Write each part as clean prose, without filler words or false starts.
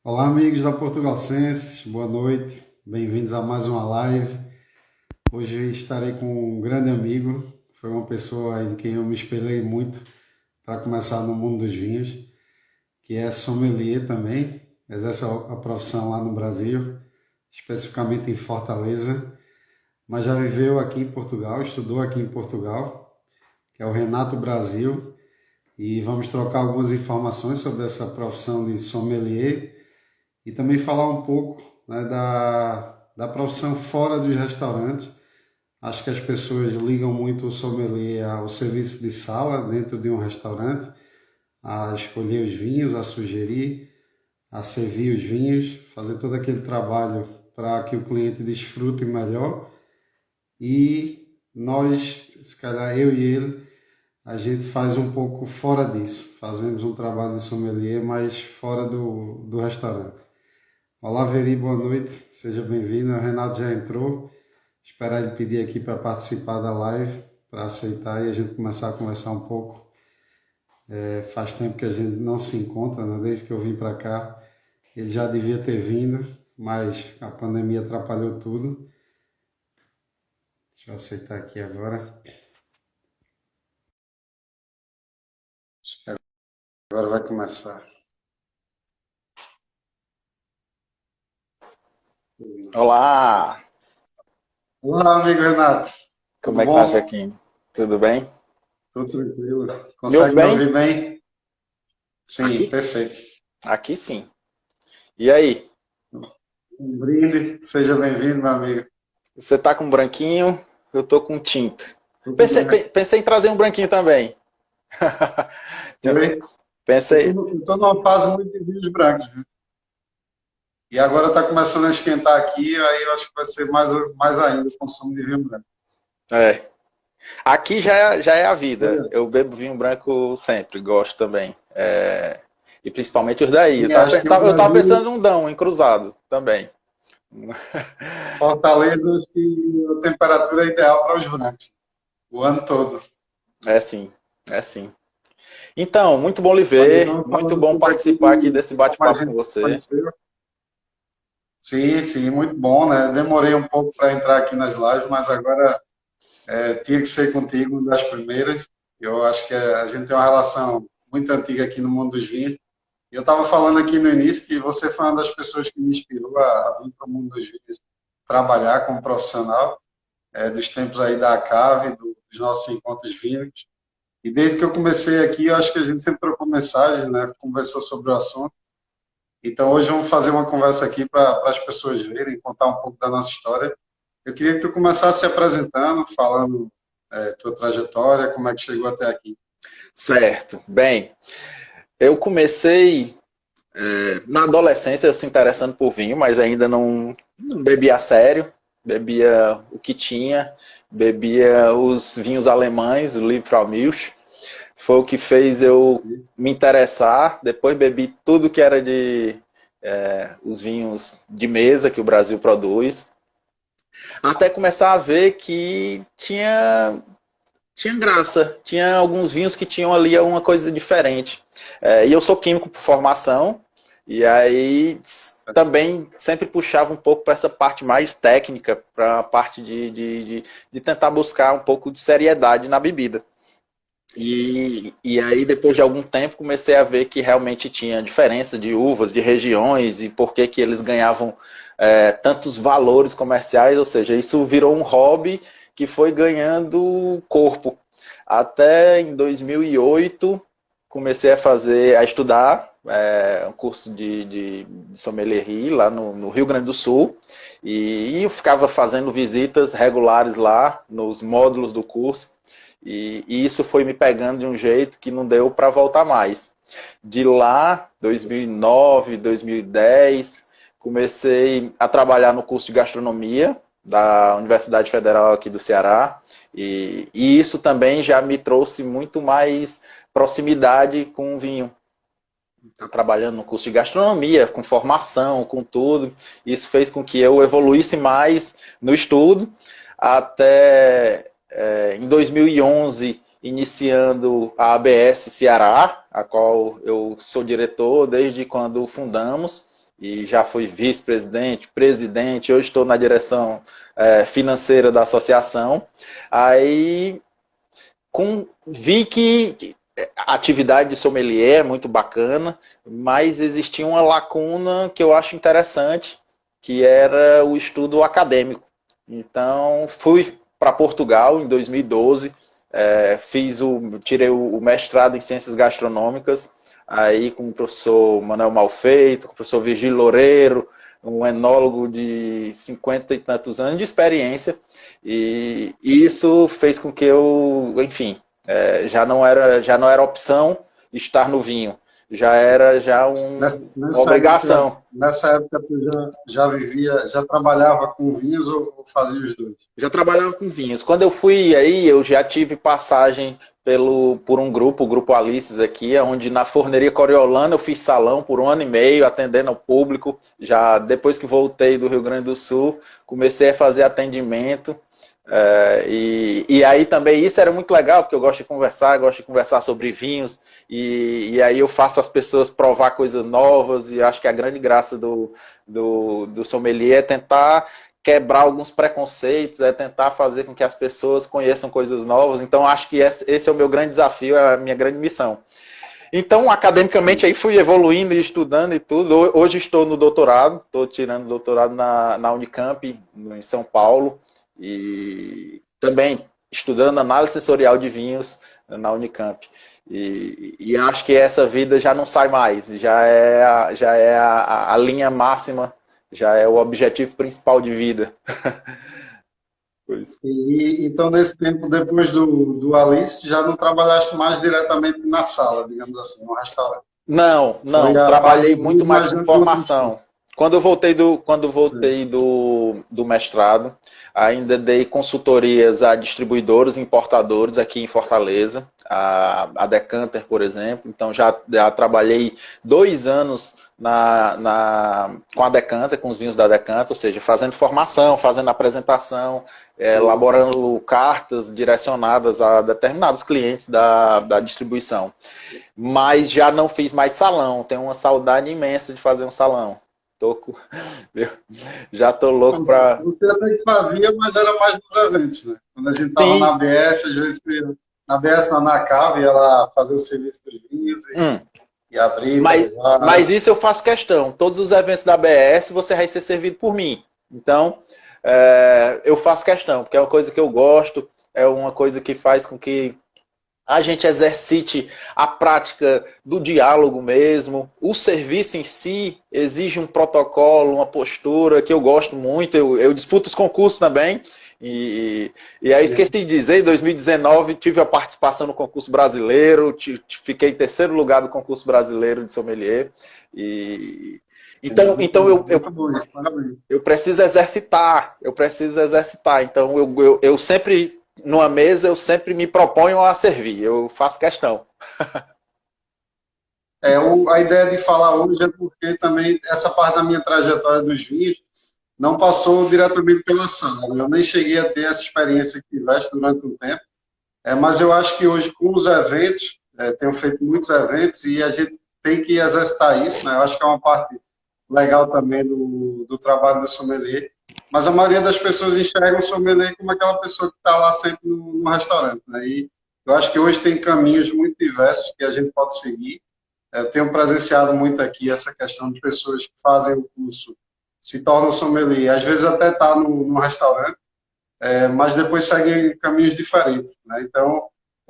Olá, amigos da Portugal Senses, boa noite, bem-vindos a mais uma live. Hoje estarei com um grande amigo, foi uma pessoa em quem eu me espelhei muito para começar no mundo dos vinhos, que é sommelier também, exerce a profissão lá no Brasil, especificamente em Fortaleza, mas já viveu aqui em Portugal, estudou aqui em Portugal, que é o Renato Brasil, e vamos trocar algumas informações sobre essa profissão de sommelier e também falar um pouco, né, da profissão fora dos restaurantes. Acho que as pessoas ligam muito o sommelier ao serviço de sala dentro de um restaurante, a escolher os vinhos, a sugerir, a servir os vinhos, fazer todo aquele trabalho para que o cliente desfrute melhor. E nós, se calhar eu e ele, a gente faz um pouco fora disso. Fazemos um trabalho de sommelier, mas fora do restaurante. Olá, Veri, boa noite, seja bem-vindo. O Renato já entrou. Esperar ele pedir aqui para participar da live, para aceitar e a gente começar a conversar um pouco. Faz tempo que a gente não se encontra, né? Desde que eu vim para cá. Ele já devia ter vindo, mas a pandemia atrapalhou tudo. Deixa eu aceitar aqui agora. Acho que agora vai começar. Olá, Olá, amigo Renato. como Tudo é que tá, bom? Jequim? Tudo bem? Tudo tranquilo. Me ouve Consegue me bem? ouvir bem? Sim, Aqui? perfeito. Aqui sim. E aí? Um brinde, seja bem-vindo, meu amigo. Você tá com branquinho? Eu tô com tinto. Tudo Pensei, bem. pensei em trazer um branquinho também. Foi? Pensei. Eu tô numa fase muito de vinhos brancos, viu? E agora está começando a esquentar aqui, aí eu acho que vai ser mais ainda o consumo de vinho branco. É. Aqui já é a vida. Olha, Eu bebo vinho branco sempre, gosto também. E principalmente os daí. Eu sim, tava, acho que o eu tava pensando Brasil, num Dão, em cruzado também. Fortaleza, acho que a temperatura é ideal para os brancos, o ano todo. É sim, é sim. Então, muito bom lhe Olha, ver, então muito falando um bom pouco aqui participar aqui de desse como a bate-papo com gente se você. conheceu. Sim, sim, muito bom, né? Demorei um pouco para entrar aqui nas lives, mas agora tinha que ser contigo, uma das primeiras. Eu acho que a gente tem uma relação muito antiga aqui no mundo dos vinhos. Eu estava falando aqui no início que você foi uma das pessoas que me inspirou a vir para o mundo dos vídeos, trabalhar como profissional, dos tempos aí da ACAV, dos nossos encontros vínicos. E desde que eu comecei aqui, eu acho que a gente sempre trocou mensagens, né? Conversou sobre o assunto. Então hoje vamos fazer uma conversa aqui para as pessoas verem, contar um pouco da nossa história. Eu queria que tu começasse se apresentando, falando tua trajetória, como é que chegou até aqui. Certo. Bem, eu comecei na adolescência se interessando por vinho, mas ainda não bebia a sério. Bebia o que tinha, bebia os vinhos alemães, o Liebfraumilch. Foi o que fez eu me interessar. Depois bebi tudo que era de os vinhos de mesa que o Brasil produz. Até começar a ver que tinha graça. Tinha alguns vinhos que tinham ali alguma coisa diferente. E eu sou químico por formação, e aí também sempre puxava um pouco para essa parte mais técnica, para a parte de tentar buscar um pouco de seriedade na bebida. E aí, depois de algum tempo, comecei a ver que realmente tinha diferença de uvas, de regiões, e por que eles ganhavam tantos valores comerciais, ou seja, isso virou um hobby que foi ganhando corpo. Até em 2008, comecei a estudar um curso de sommelierie lá no Rio Grande do Sul, e eu ficava fazendo visitas regulares lá nos módulos do curso, e isso foi me pegando de um jeito que não deu para voltar mais. De lá, 2009, 2010, comecei a trabalhar no curso de gastronomia da Universidade Federal aqui do Ceará, e isso também já me trouxe muito mais proximidade com o vinho. Tá trabalhando no curso de gastronomia, com formação, com tudo. Isso fez com que eu evoluísse mais no estudo, até em 2011, iniciando a ABS Ceará, a qual eu sou diretor desde quando fundamos. e já fui vice-presidente, presidente, hoje estou na direção financeira da associação. Aí vi que a atividade de sommelier é muito bacana, mas existia uma lacuna que eu acho interessante, que era o estudo acadêmico. Então, fui para Portugal em 2012, tirei o mestrado em Ciências Gastronômicas, aí com o professor Manuel Malfeito, com o professor Virgílio Loureiro, um enólogo de 50 e tantos anos de experiência, e isso fez com que eu, enfim, já não era opção estar no vinho, já era uma obrigação. Nessa época tu já vivia, já trabalhava com vinhos ou fazia os dois? Já trabalhava com vinhos. Quando eu fui aí, eu já tive passagem por um grupo, o Grupo Alices aqui, onde na Forneria Coriolano eu fiz salão por 1 ano e meio, atendendo ao público. Já depois que voltei do Rio Grande do Sul, comecei a fazer atendimento. E aí também isso era muito legal, porque eu gosto de conversar sobre vinhos, e aí eu faço as pessoas provar coisas novas, e acho que a grande graça do sommelier é tentar quebrar alguns preconceitos, é tentar fazer com que as pessoas conheçam coisas novas. Então acho que esse é o meu grande desafio, é a minha grande missão. Então, academicamente, aí fui evoluindo e estudando e tudo. Hoje estou no doutorado, estou tirando doutorado na Unicamp, em São Paulo, e também estudando análise sensorial de vinhos na Unicamp. E acho que essa vida já não sai mais, já é a linha máxima, já é o objetivo principal de vida. Então, nesse tempo, depois do Alice, já não trabalhaste mais diretamente na sala, digamos assim, no restaurante? Não, trabalhei muito mais com formação. Quando eu voltei do mestrado, ainda dei consultorias a distribuidores e importadores aqui em Fortaleza, a Decanter, por exemplo. Então já trabalhei 2 anos com a Decanter, com os vinhos da Decanter, ou seja, fazendo formação, fazendo apresentação, elaborando cartas direcionadas a determinados clientes da distribuição. Mas já não fiz mais salão, tenho uma saudade imensa de fazer um salão. Já tô louco pra... Você até que fazia, mas era mais nos eventos, né? Quando a gente tava na ABS, às vezes na ABS, na Cava, ia lá fazer o serviço dos vinhos e abrir. Mas isso eu faço questão. Todos os eventos da ABS você vai ser servido por mim. Então, eu faço questão, porque é uma coisa que eu gosto, é uma coisa que faz com que a gente exercite a prática do diálogo mesmo. O serviço em si exige um protocolo, uma postura que eu gosto muito. Eu disputo os concursos também. E aí esqueci de dizer, em 2019 tive a participação no concurso brasileiro, fiquei em 3º lugar do concurso brasileiro de sommelier. Então eu preciso exercitar, Então eu sempre... Numa mesa, eu sempre me proponho a servir, eu faço questão. A ideia de falar hoje é porque também essa parte da minha trajetória dos vinhos não passou diretamente pela sala, né? Eu nem cheguei a ter essa experiência que tiveste durante um tempo, mas eu acho que hoje com os eventos, tenho feito muitos eventos e a gente tem que exercitar isso, né? Eu acho que é uma parte legal também do trabalho do sommelier. Mas a maioria das pessoas enxerga o sommelier como aquela pessoa que está lá sempre no restaurante, né? E eu acho que hoje tem caminhos muito diversos que a gente pode seguir. Eu tenho presenciado muito aqui essa questão de pessoas que fazem o curso, se tornam sommelier, às vezes até está no restaurante, mas depois seguem caminhos diferentes, né? Então,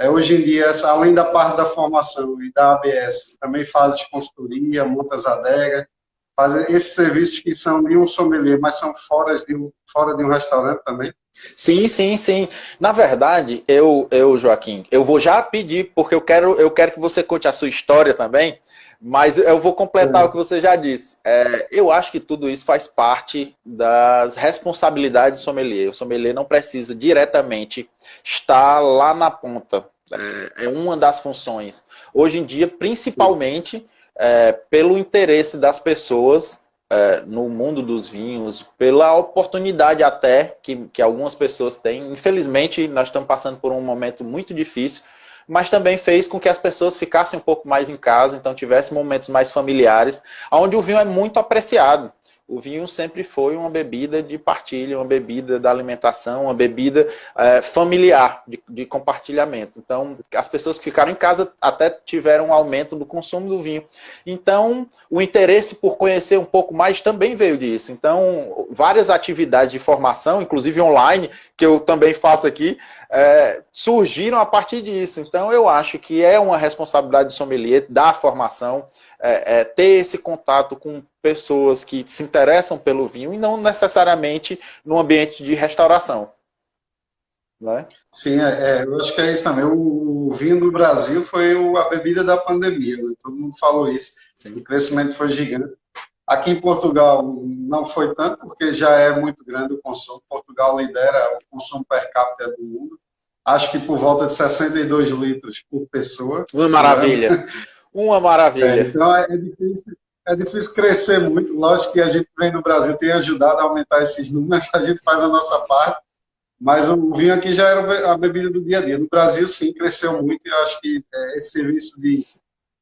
hoje em dia, além da parte da formação e da ABS, também fazes consultoria, montas adega, fazem esses serviços que são de um sommelier, mas são fora de um restaurante também? Sim. Na verdade, Joaquim, eu vou já pedir, porque eu quero que você conte a sua história também, mas eu vou completar o que você já disse. Eu acho que tudo isso faz parte das responsabilidades do sommelier. O sommelier não precisa diretamente estar lá na ponta. É uma das funções. Hoje em dia, principalmente... pelo interesse das pessoas no mundo dos vinhos, pela oportunidade até que algumas pessoas têm. Infelizmente, nós estamos passando por um momento muito difícil, mas também fez com que as pessoas ficassem um pouco mais em casa, então tivessem momentos mais familiares, onde o vinho é muito apreciado. O vinho sempre foi uma bebida de partilha, uma bebida da alimentação, uma bebida familiar, de compartilhamento. Então, as pessoas que ficaram em casa até tiveram um aumento do consumo do vinho. Então, o interesse por conhecer um pouco mais também veio disso. Então, várias atividades de formação, inclusive online, que eu também faço aqui, surgiram a partir disso. Então, eu acho que é uma responsabilidade do sommelier da formação, ter esse contato com pessoas que se interessam pelo vinho e não necessariamente no ambiente de restauração. Né? Sim, eu acho que é isso também. O vinho no Brasil foi a bebida da pandemia, né? Todo mundo falou isso. Sim. O crescimento foi gigante. Aqui em Portugal não foi tanto, porque já é muito grande o consumo. Portugal lidera o consumo per capita do mundo. Acho que por volta de 62 litros por pessoa. Uma maravilha. Uma maravilha. Então é difícil crescer muito. Lógico que a gente vem do Brasil, tem ajudado a aumentar esses números, a gente faz a nossa parte. Mas o vinho aqui já era a bebida do dia a dia. No Brasil, sim, cresceu muito. E eu acho que esse serviço de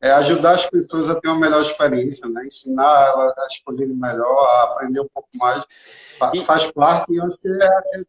ajudar as pessoas a ter uma melhor experiência, né? Ensinar elas a escolherem melhor, a aprender um pouco mais, faz parte. E eu acho que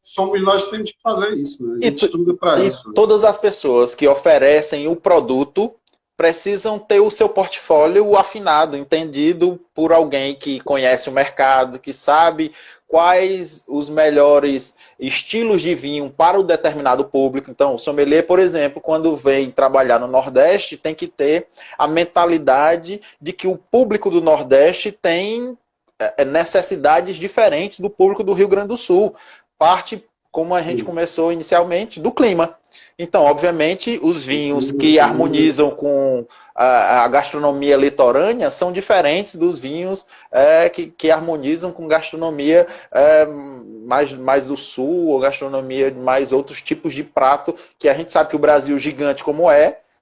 somos nós que temos que fazer isso. Né? A gente estuda para isso. Né? Todas as pessoas que oferecem o produto precisam ter o seu portfólio afinado, entendido por alguém que conhece o mercado, que sabe quais os melhores estilos de vinho para o determinado público. Então, o sommelier, por exemplo, quando vem trabalhar no Nordeste, tem que ter a mentalidade de que o público do Nordeste tem necessidades diferentes do público do Rio Grande do Sul. Parte, como a gente começou inicialmente, do clima. Então, obviamente, os vinhos que harmonizam com a gastronomia litorânea são diferentes dos vinhos que harmonizam com gastronomia mais do sul, ou gastronomia de mais outros tipos de prato, que a gente sabe que o Brasil, gigante como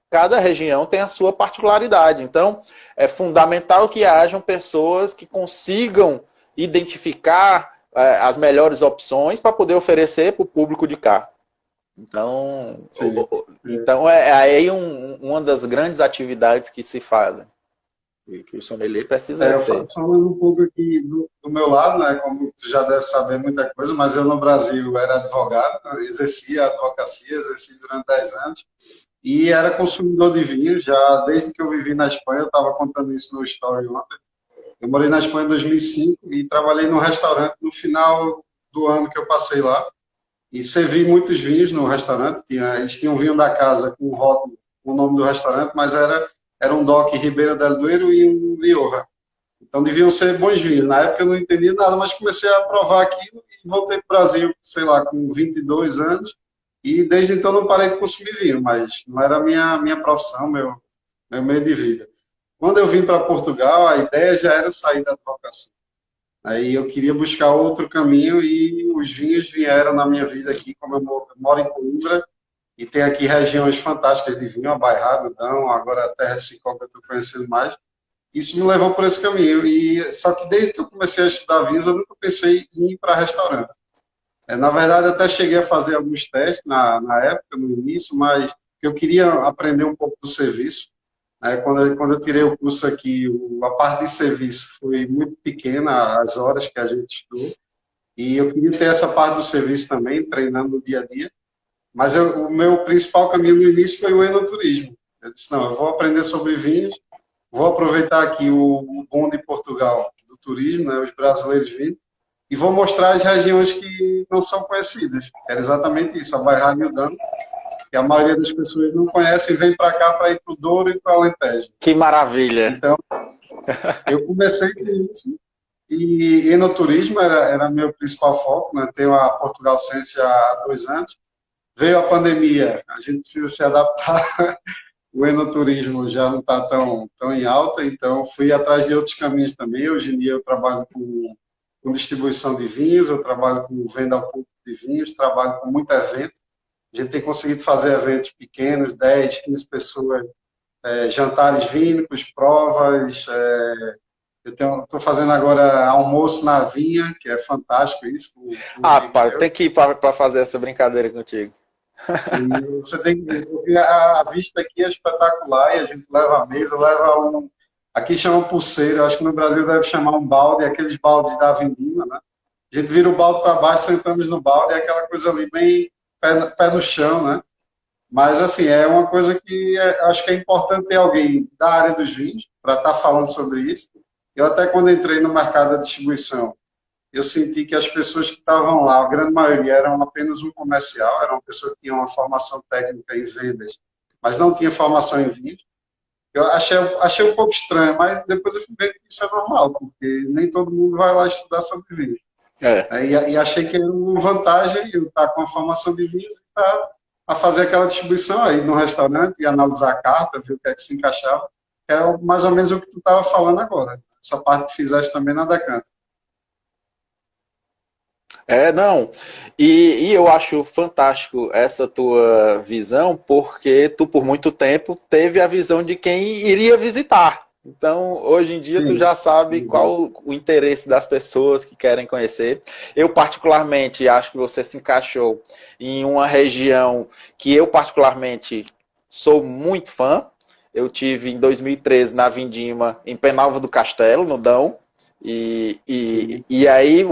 cada região tem a sua particularidade. Então, é fundamental que hajam pessoas que consigam identificar as melhores opções para poder oferecer para o público de cá. Então é aí uma das grandes atividades que se fazem, que o sommelier precisa ter. Falando um pouco aqui do meu lado, né, como tu já deve saber muita coisa, mas eu no Brasil era advogado, exercia a advocacia, exerci durante 10 anos, e era consumidor de vinho, já desde que eu vivi na Espanha. Eu estava contando isso no story ontem. Eu morei na Espanha em 2005 e trabalhei num restaurante no final do ano que eu passei lá. E servi muitos vinhos no restaurante. Eles tinham um vinho da casa com o rótulo, o nome do restaurante, mas era um DOC Ribeira del Duero e um Rioja. Então deviam ser bons vinhos. Na época eu não entendia nada, mas comecei a provar aquilo e voltei para o Brasil, sei lá, com 22 anos. E desde então não parei de consumir vinho, mas não era a minha profissão, meu meio de vida. Quando eu vim para Portugal, a ideia já era sair da advocacia. Aí eu queria buscar outro caminho e os vinhos vieram na minha vida aqui, como eu moro em Coimbra, e tem aqui regiões fantásticas de vinho, a Bairrada, Dão, agora a Terra Cicó, que eu estou conhecendo mais. Isso me levou por esse caminho. Só que desde que eu comecei a estudar vinhos, eu nunca pensei em ir para restaurante. Na verdade, até cheguei a fazer alguns testes na época, no início, mas eu queria aprender um pouco do serviço. Quando eu tirei o curso aqui, a parte de serviço foi muito pequena, as horas que a gente estudou, e eu queria ter essa parte do serviço também, treinando no dia a dia, mas o meu principal caminho no início foi o enoturismo. Eu disse, não, eu vou aprender sobre vinhos, vou aproveitar aqui o bom de Portugal, do turismo, né, os brasileiros vindo, e vou mostrar as regiões que não são conhecidas. Era exatamente isso, a Bairrada e o Dão, que a maioria das pessoas não conhece e vem para cá para ir para o Douro e para o Alentejo. Que maravilha! Então, eu comecei com isso e enoturismo era meu principal foco, né? Tenho a Portugal Sense já há 2 anos. Veio a pandemia, a gente precisa se adaptar. O enoturismo já não está tão em alta, então fui atrás de outros caminhos também. Hoje em dia eu trabalho com distribuição de vinhos, eu trabalho com venda ao público de vinhos, trabalho com muito evento. A gente tem conseguido fazer eventos pequenos, 10, 15 pessoas, jantares vínicos, provas. Eu estou fazendo agora almoço na vinha, que é fantástico isso. Pá, tem que ir para fazer essa brincadeira contigo. E você tem porque a vista aqui é espetacular e a gente leva a mesa, leva um. Aqui chama pulseira, eu acho que no Brasil deve chamar um balde, aqueles baldes da Vindima, né? A gente vira o balde para baixo, sentamos no balde, é aquela coisa ali bem pé no chão, né? Mas, assim, é uma coisa que acho que é importante ter alguém da área dos vinhos para estar falando sobre isso. Eu até quando entrei no mercado da distribuição, eu senti que as pessoas que estavam lá, a grande maioria eram apenas um comercial, era uma pessoa que tinha uma formação técnica em vendas, mas não tinha formação em vinhos. Eu achei um pouco estranho, mas depois eu fui ver que isso é normal, porque nem todo mundo vai lá estudar sobre vinhos. É. E achei que era uma vantagem eu estar com a formação de vinhos e estar a fazer aquela distribuição aí no restaurante e analisar a carta, ver o que é que se encaixava. É mais ou menos o que tu estava falando agora. Essa parte que fizeste também na Decanta. Não. E eu acho fantástico essa tua visão, porque tu, por muito tempo, teve a visão de quem iria visitar. Então, hoje em dia, tu Sim, já sabe exato. qual o interesse das pessoas que querem conhecer. Eu, particularmente, acho que você se encaixou em uma região que eu, particularmente, sou muito fã. Eu tive em 2013 na Vindima, em Penalva do Castelo, no Dão. Sim. E aí,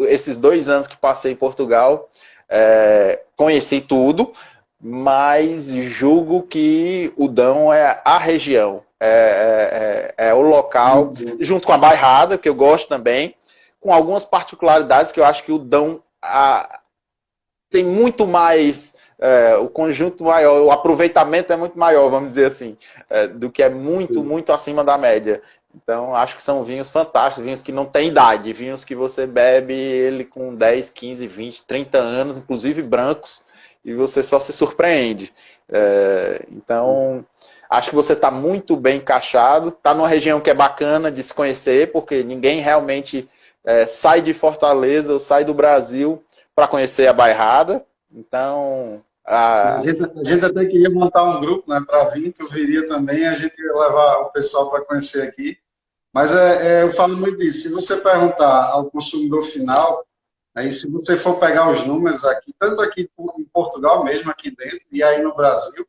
esses 2 anos que passei em Portugal, conheci tudo, mas julgo que o Dão é a região, é o local, Muito bom. junto com a Bairrada, que eu gosto também, com algumas particularidades que eu acho que o Dão tem muito mais, o conjunto maior, o aproveitamento é muito maior, vamos dizer assim, do que é muito, Sim. muito acima da média. Então, acho que são vinhos fantásticos, vinhos que não têm idade, vinhos que você bebe ele com 10, 15, 20, 30 anos, inclusive brancos, e você só se surpreende. Então, acho que você está muito bem encaixado, está numa região que é bacana de se conhecer, porque ninguém realmente sai de Fortaleza ou sai do Brasil para conhecer a Bairrada. Então, Sim, a gente até queria montar um grupo, né, para vir, tu viria também, a gente ia levar o pessoal para conhecer aqui. Mas eu falo muito disso. Se você perguntar ao consumidor final, aí se você for pegar os números aqui, tanto aqui em Portugal mesmo, aqui dentro, e aí no Brasil,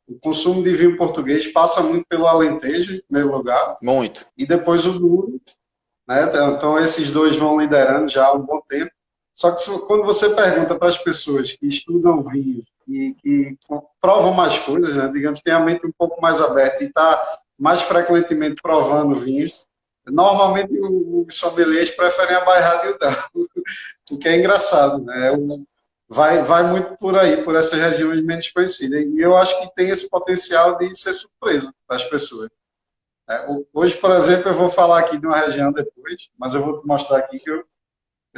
o consumo de vinho português passa muito pelo Alentejo, em primeiro lugar, muito. e depois o Douro, né? Então esses dois vão liderando já há um bom tempo. Só que quando você pergunta para as pessoas que estudam vinho e que provam mais coisas, né? Digamos, tem a mente um pouco mais aberta e está mais frequentemente provando vinhos, normalmente os sommeliers preferem a Bairrada e o Dão, o que é engraçado, né? Vai muito por aí, por essas regiões menos conhecidas. E eu acho que tem esse potencial de ser surpresa para as pessoas. Hoje, por exemplo, eu vou falar aqui de uma região depois, mas eu vou te mostrar aqui que eu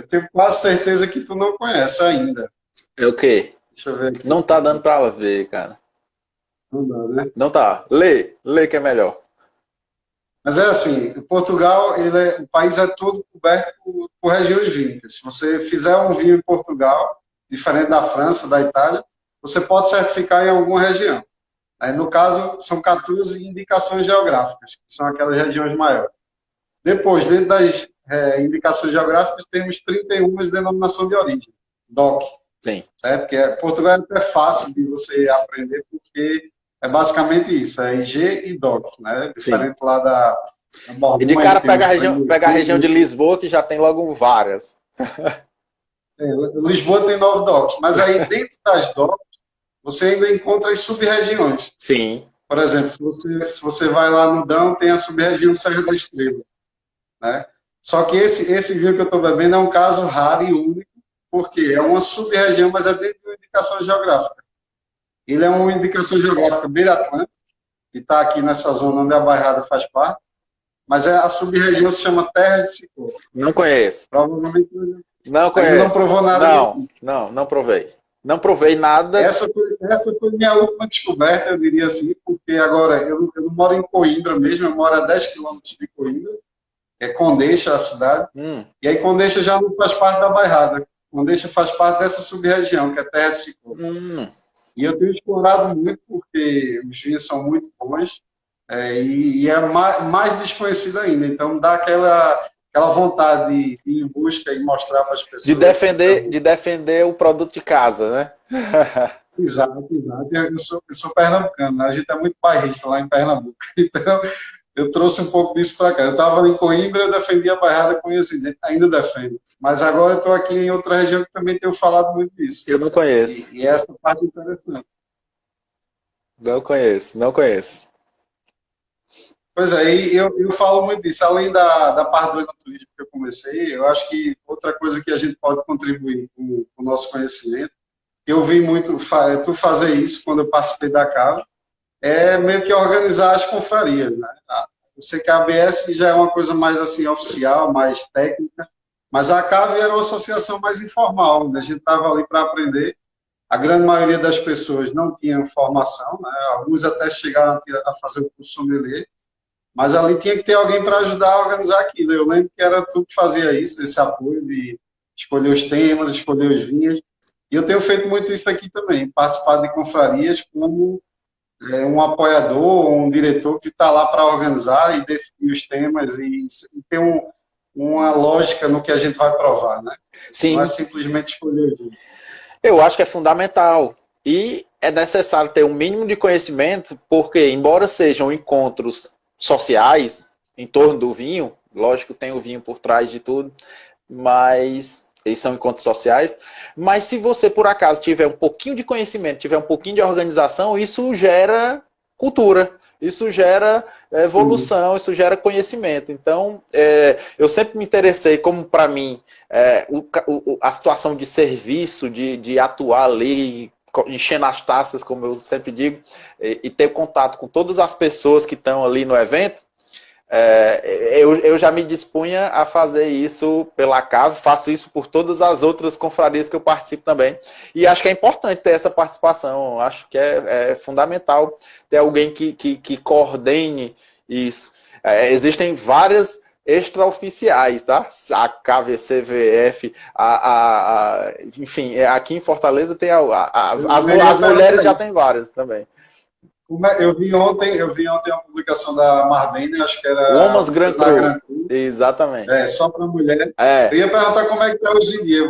tenho quase certeza que tu não conhece ainda. É o quê? Deixa eu ver aqui. Não tá dando para ver, cara. Não dá, né? Não tá. Lê que é melhor. Mas é assim, Portugal, o país é todo coberto por regiões vinícolas. Se você fizer um vinho em Portugal, diferente da França, da Itália, você pode certificar em alguma região. Aí, no caso, são 14 indicações geográficas, que são aquelas regiões maiores. Depois, dentro das indicações geográficas, temos 31 de denominação de origem, DOC, Sim. certo? Portugal é até fácil de você aprender, porque é basicamente isso, é IG e DOC, né? Sim. Diferente lá da E de Borgonha, que cara tem os prêmios. pega a região de Lisboa, que já tem logo várias. Lisboa tem 9 DOCs, mas aí dentro das DOCs, você ainda encontra as sub-regiões. Sim. Por exemplo, se você vai lá no Dão, tem a sub-região Serra da Estrela, né? Só que esse vinho que eu estou bebendo é um caso raro e único, porque é uma sub-região, mas é dentro de uma indicação geográfica. Ele é uma indicação geográfica beira-atlântica, que está aqui nessa zona onde a Bairrada faz parte, mas a sub-região se chama Terra de Ciclo. Não conheço. Provavelmente Não ainda não conheço. provou nada do Não, tipo. não provei. Não provei nada. Essa foi minha última descoberta, eu diria assim, porque agora eu não moro em Coimbra mesmo, eu moro a 10 quilômetros de Coimbra, que é Condeixa, a cidade, Hum, e aí Condeixa já não faz parte da Bairrada. Condeixa faz parte dessa sub-região, que é Terra de Ciclo. hum. E eu tenho explorado muito porque os vinhos são muito bons e é mais desconhecido ainda. Então dá aquela vontade de ir em busca e mostrar para as pessoas. De defender o produto de casa, né? Exato, exato. Eu sou pernambucano, né? A gente é muito bairrista lá em Pernambuco. Então, eu trouxe um pouco disso para cá. Eu estava ali em Coimbra, eu defendia a bairrada conhecida, ainda defendo. Mas agora eu estou aqui em outra região que também tenho falado muito disso. Eu não conheço. E essa parte é interessante. Não conheço, não conheço. Pois é, e eu falo muito disso. Além da parte do enoturismo que eu comecei, eu acho que outra coisa que a gente pode contribuir com o nosso conhecimento, eu vi muito tu fazer isso quando eu participei da CAV, é meio que organizar as confrarias, né? Eu sei que a ABS já é uma coisa mais assim oficial, mais técnica, mas a CAV era uma associação mais informal, onde a gente estava ali para aprender. A grande maioria das pessoas não tinham formação, né? Alguns até chegaram a fazer o curso sommelier, mas ali tinha que ter alguém para ajudar a organizar aquilo. Eu lembro que era tu que fazia isso, esse apoio de escolher os temas, escolher os vinhos. E eu tenho feito muito isso aqui também, participar de confrarias como um apoiador, um diretor que está lá para organizar e decidir os temas e ter uma lógica no que a gente vai provar, né? Não é Sim, simplesmente escolher. eu acho que é fundamental. E é necessário ter um mínimo de conhecimento, porque, embora sejam encontros sociais em torno do vinho, lógico, tem o vinho por trás de tudo, mas eles são encontros sociais. Mas se você, por acaso, tiver um pouquinho de conhecimento, tiver um pouquinho de organização, isso gera cultura, isso gera Sim, evolução, isso gera conhecimento. Então, eu sempre me interessei, como para mim, a situação de serviço, de atuar ali, enchendo as taças, como eu sempre digo, e ter contato com todas as pessoas que estão ali no evento. Eu já me dispunha a fazer isso pela casa, faço isso por todas as outras confrarias que eu participo também. E acho que é importante ter essa participação, acho que é fundamental ter alguém que coordene isso. Existem várias extraoficiais, tá? A KVCVF, enfim, aqui em Fortaleza tem eu ia as mulheres perguntar já isso. tem várias também. Eu vi ontem uma publicação da Marbene, acho que era Woman's Grand Únicas na Cru, Gran Cru, exatamente. só para mulher. Eu É, ia perguntar como é que está hoje em dia.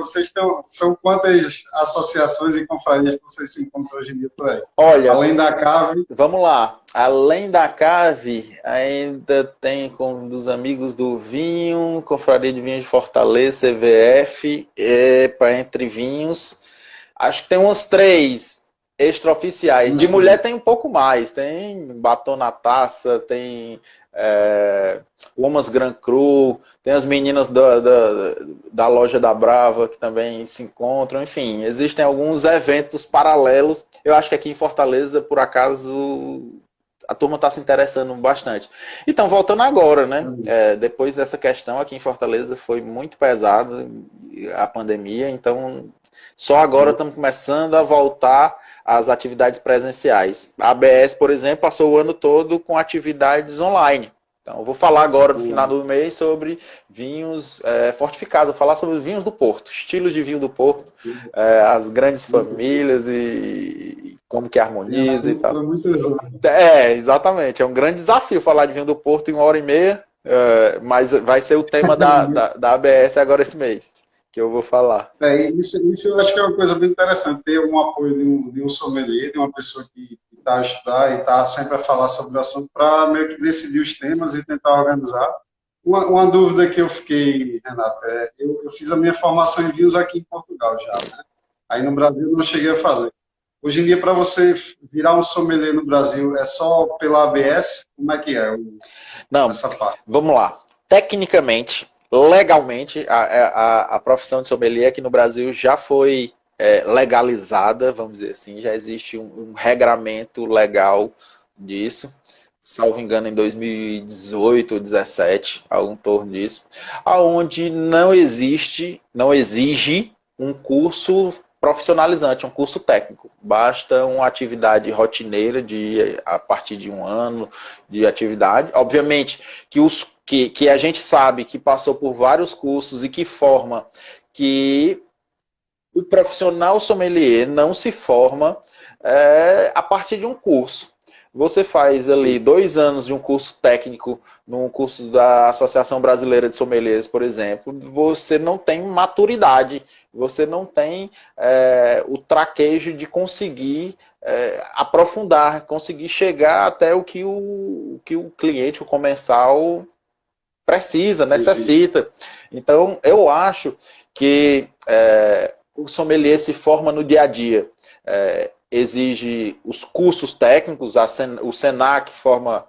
São quantas associações e confrarias que vocês se encontram hoje em dia por aí? olha, Além da CAVE, vamos lá. Além da cave, ainda tem com dos amigos do vinho, Confraria de Vinhos de Fortaleza, CVF, para entre vinhos. Acho que tem uns três extraoficiais. De uns mulher três. tem um pouco mais. Tem Batom na Taça, tem Woman's Grand Cru, tem as meninas da loja da Brava que também se encontram. Enfim, existem alguns eventos paralelos. Eu acho que aqui em Fortaleza, por acaso, a turma está se interessando bastante. Então, voltando agora, né? Depois dessa questão aqui em Fortaleza foi muito pesada a pandemia, então só agora estamos começando a voltar às atividades presenciais. A ABS, por exemplo, passou o ano todo com atividades online. Então, eu vou falar agora no final do mês sobre vinhos fortificados, vou falar sobre os vinhos do Porto, estilos de vinho do Porto, as grandes famílias e como que Tem harmoniza e assunto tal. para muitas horas. Exatamente. É um grande desafio falar de vinho do Porto em 1 hora e meia, mas vai ser o tema da ABS agora esse mês, que eu vou falar. Isso eu acho que é uma coisa bem interessante, ter um apoio de um sommelier, de uma pessoa que está a estudar e está sempre a falar sobre o assunto, para meio que decidir os temas e tentar organizar. Uma dúvida que eu fiquei, Renato, eu fiz a minha formação em vinhos aqui em Portugal já, né? Aí no Brasil eu não cheguei a fazer. Hoje em dia, para você virar um sommelier no Brasil, é só pela ABS? Como é que é Não, essa parte? vamos lá. Tecnicamente, legalmente, a profissão de sommelier aqui no Brasil já foi legalizada, vamos dizer assim, já existe um regramento legal disso, salvo engano em 2018 ou 2017, algo em torno disso, aonde não exige um curso profissionalizante, um curso técnico. Basta uma atividade rotineira a partir de 1 ano de atividade. Obviamente que a gente sabe que passou por vários cursos e que forma que o profissional sommelier não se forma a partir de um curso. você faz ali Sim. 2 anos de um curso técnico, num curso da Associação Brasileira de Sommeliers, por exemplo, você não tem maturidade, você não tem o traquejo de conseguir aprofundar, conseguir chegar até o que o cliente, o comensal, precisa, Existe. necessita. Então, eu acho que o sommelier se forma no dia a dia. Exige os cursos técnicos, o SENAC forma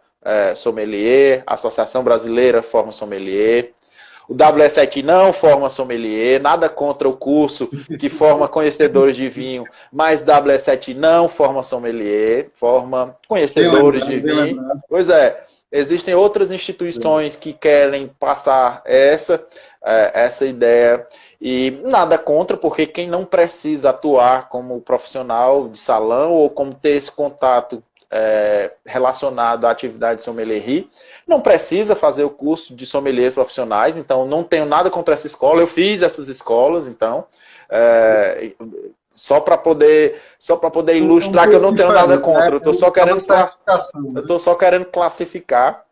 sommelier, a Associação Brasileira forma sommelier, o WSET não forma sommelier, nada contra o curso que forma conhecedores de vinho, mas WSET não forma sommelier, forma conhecedores de Bem vinho. lembrado. Pois é, existem outras Sim. instituições que querem passar essa ideia e nada contra, porque quem não precisa atuar como profissional de salão ou como ter esse contato relacionado à atividade de sommelierie, não precisa fazer o curso de sommelier profissionais, então não tenho nada contra essa escola, eu fiz essas escolas, então, é, só para poder É um ilustrar que eu pouco não tenho nada diferente, né? contra, É uma certificação, eu né? estou só querendo classificar.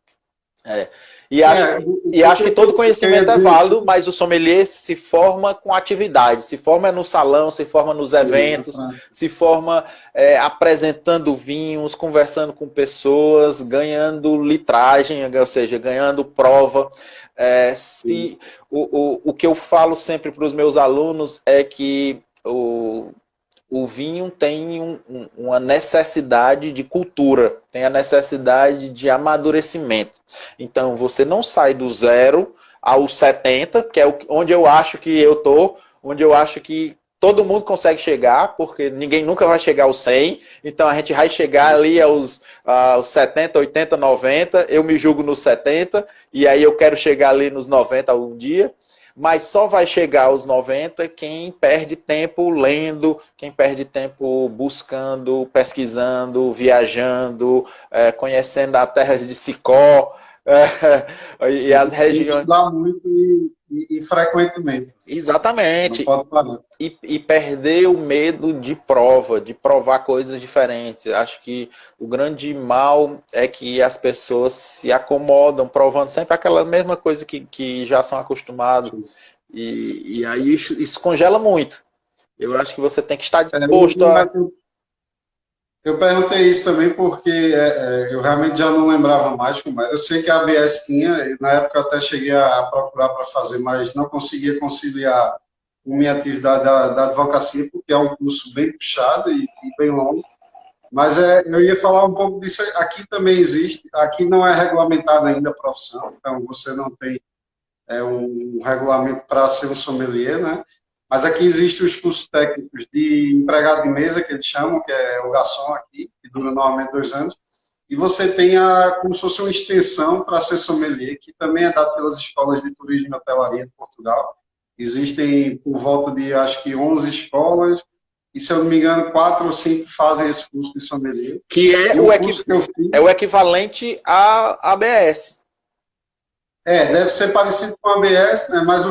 É. E Sim, acho, o e que, acho que todo o que eu ia conhecimento é dizer válido, aqui, mas o sommelier se forma com atividade, se forma no salão, se forma nos sim, eventos, se forma apresentando vinhos, conversando com pessoas, ganhando litragem, ou seja, ganhando prova. O que eu falo sempre para os meus alunos é que o vinho tem uma necessidade de cultura, tem a necessidade de amadurecimento. Então, você não sai do 0 aos 70, que é onde eu acho que eu estou, onde eu acho que todo mundo consegue chegar, porque ninguém nunca vai chegar aos 100, então a gente vai chegar ali aos 70, 80, 90, eu me julgo nos 70, e aí eu quero chegar ali nos 90 algum dia, mas só vai chegar aos 90 quem perde tempo lendo, quem perde tempo buscando, pesquisando, viajando, conhecendo a terra de Sicó e as tem que regiões. estudar muito e frequentemente. Não Exatamente. pode parar. E perder o medo de prova, de provar coisas diferentes. Acho que o grande mal é que as pessoas se acomodam provando sempre aquela mesma coisa que já são acostumados. E aí isso congela muito. Eu acho que você tem que estar É, disposto a. eu perguntei isso também porque eu realmente já não lembrava mais como era. Eu sei que a ABS tinha, e na época eu até cheguei a procurar para fazer, mas não conseguia conciliar com minha atividade da advocacia, porque é um curso bem puxado e bem longo. Mas eu ia falar um pouco disso. Aqui também existe, aqui não é regulamentada ainda a profissão, então você não tem um regulamento para ser um sommelier, né? Mas aqui existem os cursos técnicos de empregado de mesa, que eles chamam, que é o garçom aqui, que dura normalmente 2 anos. E você tem como se fosse uma extensão para ser sommelier, que também é dado pelas escolas de turismo e hotelaria de Portugal. Existem por volta de, acho que, 11 escolas, e se eu não me engano, 4 ou 5 fazem esse curso de sommelier. Que E o curso que eu fiz, é o equivalente à ABS. deve ser parecido com a ABS, né? Mas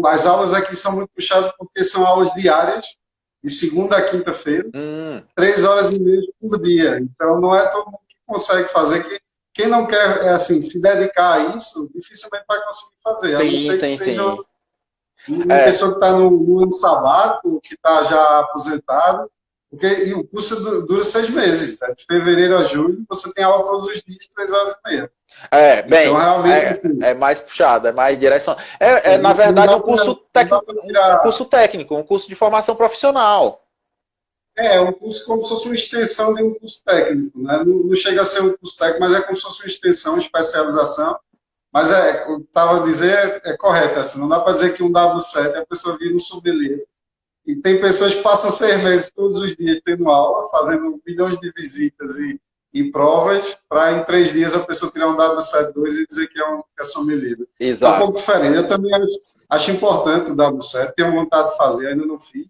as aulas aqui são muito puxadas porque são aulas diárias, de segunda a quinta-feira, Hum, 3 horas e meia por dia. Então, não é todo mundo que consegue fazer. Quem não quer, assim, se dedicar a isso, dificilmente vai conseguir fazer, a não sim, ser que sim, seja sim. uma É, pessoa que está no ano sabático, que está já aposentado, porque e o curso dura 6 meses, de fevereiro a julho, você tem aula todos os dias, 3 horas e meia. Então, bem, realmente, assim, é mais puxado, é mais direção. Na não verdade, dá para não dá para um tirar. curso técnico, um curso de formação profissional. É um curso como se fosse uma extensão de um curso técnico, né? Não chega a ser um curso técnico, mas é como se fosse uma extensão, uma especialização. Mas eu estava a dizer, é correto, assim, não dá para dizer que um W7 a pessoa vira um sommelier. E tem pessoas que passam 6 meses todos os dias tendo aula, fazendo milhões de visitas e provas, para em 3 dias a pessoa tirar um W7-2 e dizer que é sommelier. É um pouco Exato. diferente. Eu também acho importante o W7, tenho vontade de fazer, ainda não fiz,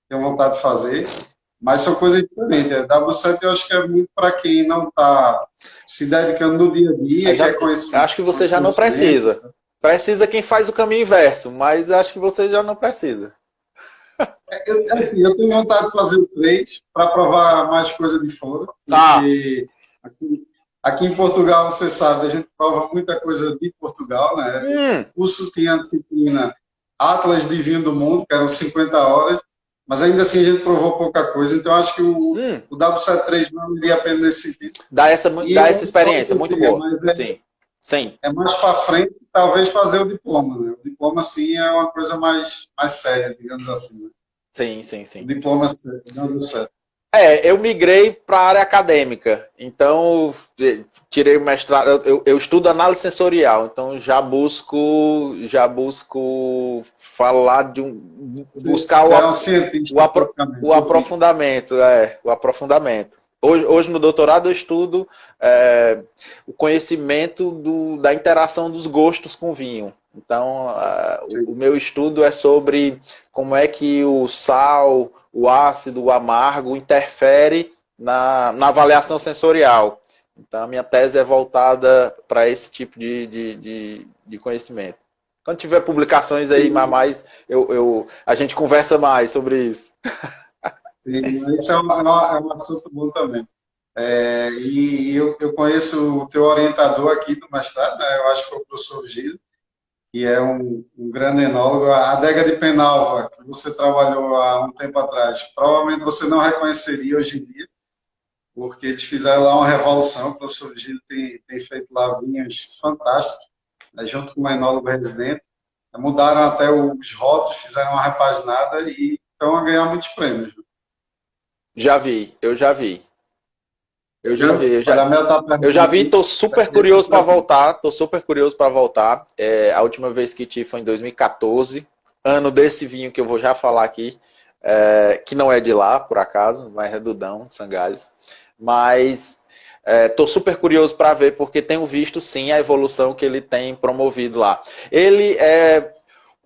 tenho vontade de fazer, mas são coisas diferentes. W7 eu acho que é muito para quem não está se dedicando no dia a Aí dia, já, quer conhecer acho que você já não conhecimento. precisa. Precisa quem faz o caminho inverso, mas acho que você já não precisa. Assim, eu tenho vontade de fazer o 3 para provar mais coisa de fora, Ah, porque Aqui, aqui em Portugal, você sabe, a gente prova muita coisa de Portugal, né? Hum, O curso tinha a disciplina Atlas de Vinho do Mundo, que eram 50 horas, mas ainda assim a gente provou pouca coisa, então acho que hum. o W73 não iria a pena nesse sentido. E Dá essa eu falo que experiência, eu muito queria, boa. mas Sim, sim, é mais para frente, talvez fazer o diploma, né? O diploma, sim, é uma coisa mais séria, digamos assim, né? sim, sim, O sim. diploma não deu certo. Eu migrei para a área acadêmica, então tirei o mestrado, eu estudo análise sensorial, então já busco falar de Você buscar já é um o, cientista, praticamente, o ouvinte. aprofundamento, o aprofundamento. Hoje no doutorado eu estudo o conhecimento da interação dos gostos com o vinho. Então, o meu estudo é sobre como é que o sal, o ácido, o amargo interfere na avaliação sensorial. Então, a minha tese é voltada para esse tipo de conhecimento. Quando tiver publicações aí Sim, mais, a gente conversa mais sobre isso. sim, isso é um assunto bom também. E eu conheço o teu orientador aqui do mestrado, né? Eu acho que foi o professor Gil, que é um grande enólogo. A adega de Penalva, que você trabalhou há um tempo atrás, provavelmente você não reconheceria hoje em dia, porque eles fizeram lá uma revolução. O professor Gil tem feito lá vinhos fantásticos, né, junto com o enólogo residente. Mudaram até os rótulos, fizeram uma repaginada e estão a ganhar muitos prêmios. Já vi, eu já vi. Eu já vi, Viu? Olha, a Mel está eu já perguntando vi, aqui. tô super Esse é curioso para para ti. voltar, tô super curioso para voltar. A última vez que tive foi em 2014, ano desse vinho que eu vou já falar aqui, que não é de lá, por acaso, mas é do Dão, de Sangalhos. Mas tô super curioso para ver, porque tenho visto sim a evolução que ele tem promovido lá. Ele é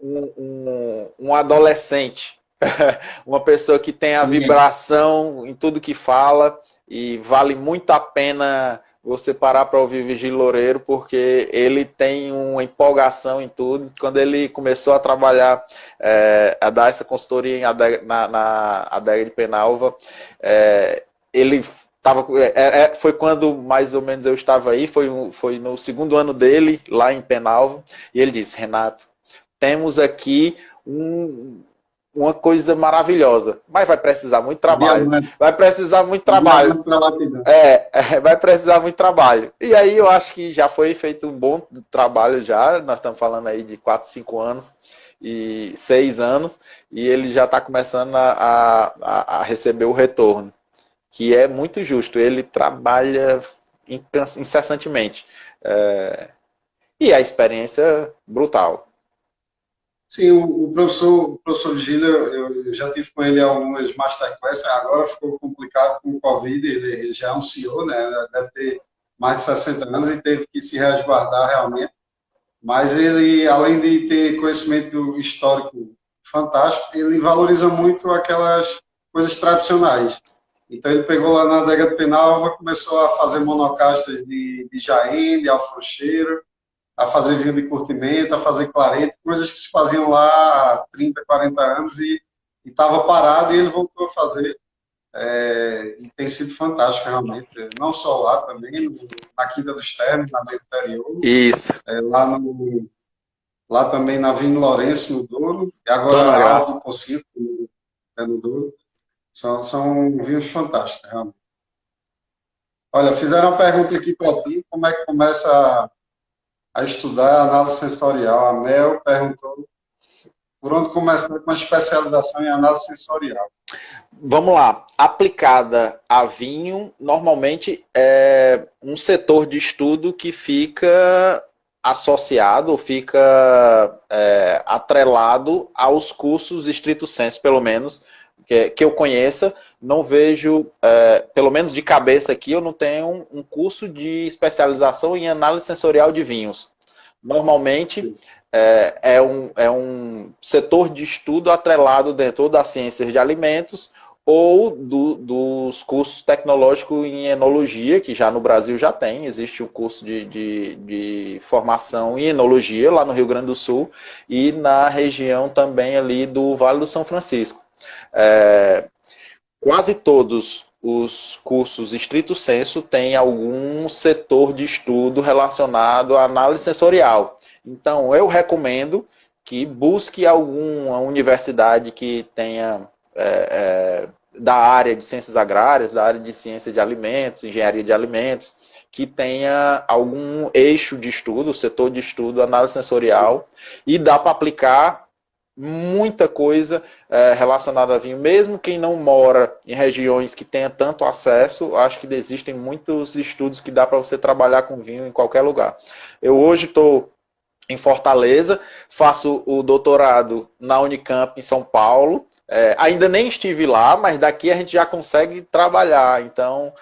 um adolescente, uma pessoa que tem a Sim, vibração em tudo que fala e vale muito a pena você parar para ouvir Vigílio Loureiro, porque ele tem uma empolgação em tudo. Quando ele começou a trabalhar, a dar essa consultoria na adega de Penalva, ele tava, foi quando mais ou menos eu estava aí, foi no segundo ano dele, lá em Penalva, e ele disse: Renato, temos aqui um, uma coisa maravilhosa, mas vai precisar muito um trabalho. diamante, Vai precisar muito um trabalho. diamante para lapidar. Vai precisar muito trabalho. E aí eu acho que já foi feito um bom trabalho já. Nós estamos falando aí de 4, 5 anos e 6 anos, e ele já está começando a receber o retorno, que é muito justo. Ele trabalha incessantemente. E a experiência brutal. Sim, o professor Gila, eu já tive com ele algumas masterclasses, agora ficou complicado com o Covid, ele já é um CEO, né? Deve ter mais de 60 anos e teve que se resguardar realmente. Mas ele, além de ter conhecimento histórico fantástico, ele valoriza muito aquelas coisas tradicionais. Então ele pegou lá na adega de Penalva, começou a fazer monocastas de Jaén, de Alfrocheiro, a fazer vinho de curtimento, a fazer clarete, coisas que se faziam lá há 30, 40 anos e estava parado e ele voltou a fazer. E tem sido fantástico, realmente. Não só lá também, na Quinta dos Ternos, na Beira Interior, Isso. lá também na Vila Lourenço, no Douro, e agora Dona a Alto Graça. do Pocinho, no Douro. São vinhos fantásticos, realmente. Olha, fizeram uma pergunta aqui para ti, como é que começa a estudar a análise sensorial? A Mel perguntou por onde começar com a especialização em análise sensorial. Vamos lá. Aplicada a vinho, normalmente é um setor de estudo que fica associado, fica atrelado aos cursos estrito sensu, pelo menos, que eu conheça. Não vejo, pelo menos de cabeça aqui, eu não tenho um curso de especialização em análise sensorial de vinhos. Normalmente é um setor de estudo atrelado dentro das ciências de alimentos ou dos cursos tecnológicos em enologia, que já no Brasil já tem, existe o curso de formação em enologia lá no Rio Grande do Sul e na região também ali do Vale do São Francisco. Quase todos os cursos estrito sensu têm algum setor de estudo relacionado à análise sensorial. Então, eu recomendo que busque alguma universidade que tenha da área de ciências agrárias, da área de ciência de alimentos, engenharia de alimentos, que tenha algum eixo de estudo, setor de estudo, análise sensorial, e dá para aplicar muita coisa relacionada a vinho. Mesmo quem não mora em regiões que tenha tanto acesso, acho que existem muitos estudos que dá para você trabalhar com vinho em qualquer lugar. Eu hoje estou em Fortaleza, faço o doutorado na Unicamp em São Paulo. Ainda nem estive lá, mas daqui a gente já consegue trabalhar, então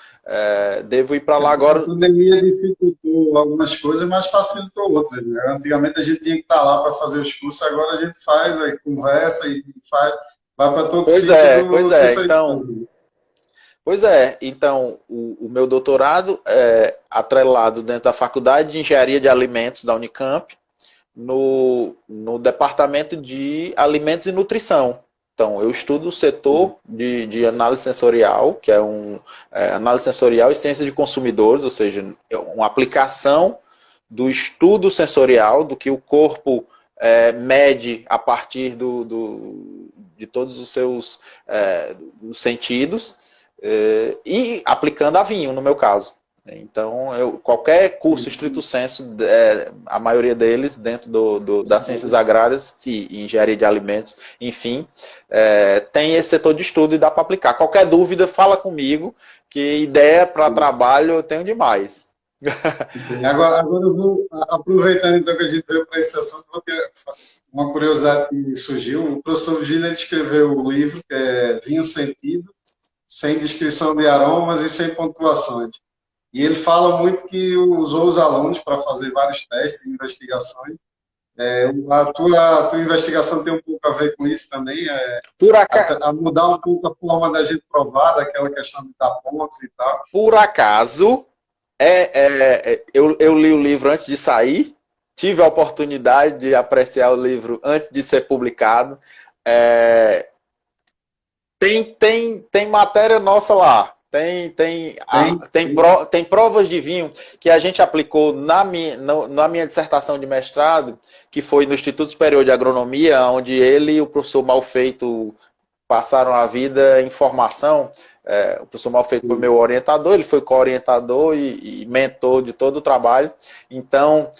devo ir para lá agora. A pandemia dificultou algumas coisas, mas facilitou outras, né? Antigamente a gente tinha que estar lá para fazer os cursos, agora a gente faz, aí conversa e faz, vai para todo sítio Pois é, então o meu doutorado é atrelado dentro da Faculdade de Engenharia de Alimentos da Unicamp, no Departamento de Alimentos e Nutrição. Então, eu estudo o setor de análise sensorial, que é análise sensorial e ciência de consumidores, ou seja, uma aplicação do estudo sensorial, do que o corpo mede a partir de todos os seus sentidos, e aplicando a vinho, no meu caso. Então, qualquer curso estrito sensu, a maioria deles dentro das ciências agrárias e engenharia de alimentos, enfim, tem esse setor de estudo e dá para aplicar. Qualquer dúvida, fala comigo, que ideia para trabalho eu tenho demais. Agora eu vou, aproveitando então que a gente veio para esse assunto, vou ter uma curiosidade que surgiu. O professor Virgílio escreveu o livro, que é Vinho Sentido, sem descrição de aromas e sem pontuações. E ele fala muito que usou os alunos para fazer vários testes e investigações. A tua investigação tem um pouco a ver com isso também, Por acaso, a mudar um pouco a forma da gente provar, daquela questão de dar pontos e tal. Por acaso, eu li o livro antes de sair, tive a oportunidade de apreciar o livro antes de ser publicado. Tem matéria nossa lá. Tem provas de vinho que a gente aplicou na minha dissertação de mestrado, que foi no Instituto Superior de Agronomia, onde ele e o professor Malfeito passaram a vida em formação. O professor Malfeito foi meu orientador, ele foi co-orientador e mentor de todo o trabalho. Então,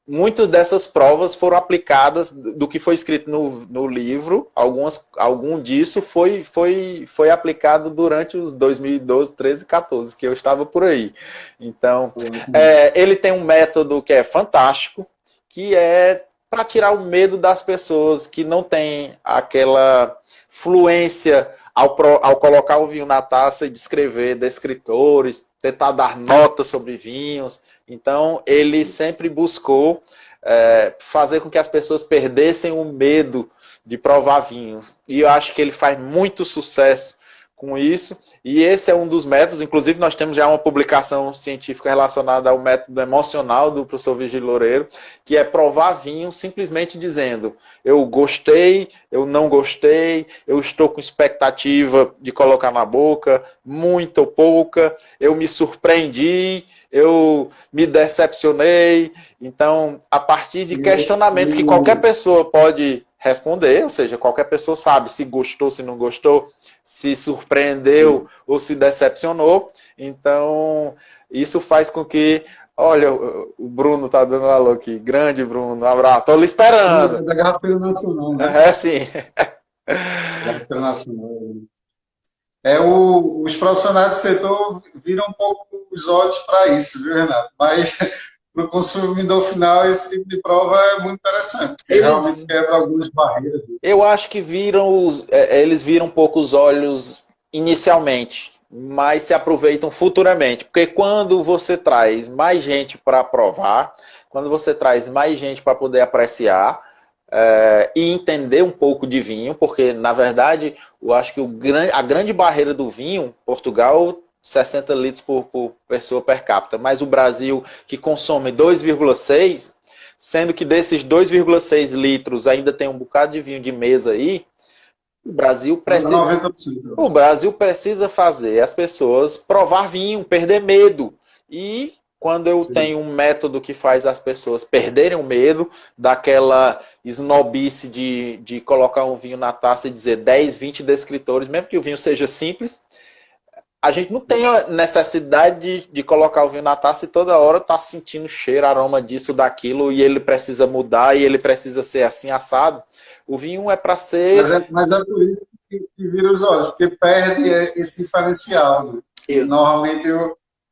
muitas dessas provas foram aplicadas do que foi escrito no livro. Algum disso foi aplicado durante os 2012, 13 e 14, que eu estava por aí. Então, ele tem um método que é fantástico, que é para tirar o medo das pessoas que não têm aquela fluência ao colocar o vinho na taça e descrever descritores, tentar dar notas sobre vinhos. Então, ele sempre buscou fazer com que as pessoas perdessem o medo de provar vinhos. E eu acho que ele faz muito sucesso com isso. E esse é um dos métodos. Inclusive, nós temos já uma publicação científica relacionada ao método emocional do professor Virgílio Loureiro, que é provar vinho simplesmente dizendo: eu gostei, eu não gostei, eu estou com expectativa de colocar na boca, muita ou pouca, eu me surpreendi, eu me decepcionei. Então, a partir de questionamentos que qualquer pessoa pode responder, ou seja, qualquer pessoa sabe se gostou, se não gostou, se surpreendeu ou se decepcionou. Então, isso faz com que... Olha, o Bruno tá dando um alô aqui. Grande, Bruno. Um abraço. Tô lhe esperando. É da Garrafeira Nacional, né? Sim. Garrafeira Nacional. Os profissionais do setor viram um pouco os olhos para isso, viu, Renato? Mas para o consumidor final, esse tipo de prova é muito interessante, porque realmente quebra algumas barreiras. Eu acho que eles viram um pouco os olhos inicialmente, mas se aproveitam futuramente. Porque quando você traz mais gente para provar, quando você traz mais gente para poder apreciar e entender um pouco de vinho, porque, na verdade, eu acho que a grande barreira do vinho, Portugal, 60 litros por pessoa per capita, mas o Brasil, que consome 2,6, sendo que desses 2,6 litros ainda tem um bocado de vinho de mesa aí, O Brasil precisa, 90%. o Brasil precisa fazer as pessoas provar vinho, perder medo. E quando eu Sim. tenho um método que faz as pessoas perderem o medo, daquela snobice de colocar um vinho na taça e dizer 10, 20 descritores, mesmo que o vinho seja simples, a gente não tem a necessidade de colocar o vinho na taça e toda hora tá sentindo cheiro, aroma disso, daquilo, e ele precisa mudar, e ele precisa ser assim, assado. O vinho é para ser. Mas é por isso que vira os olhos, porque perde esse diferencial, né? E normalmente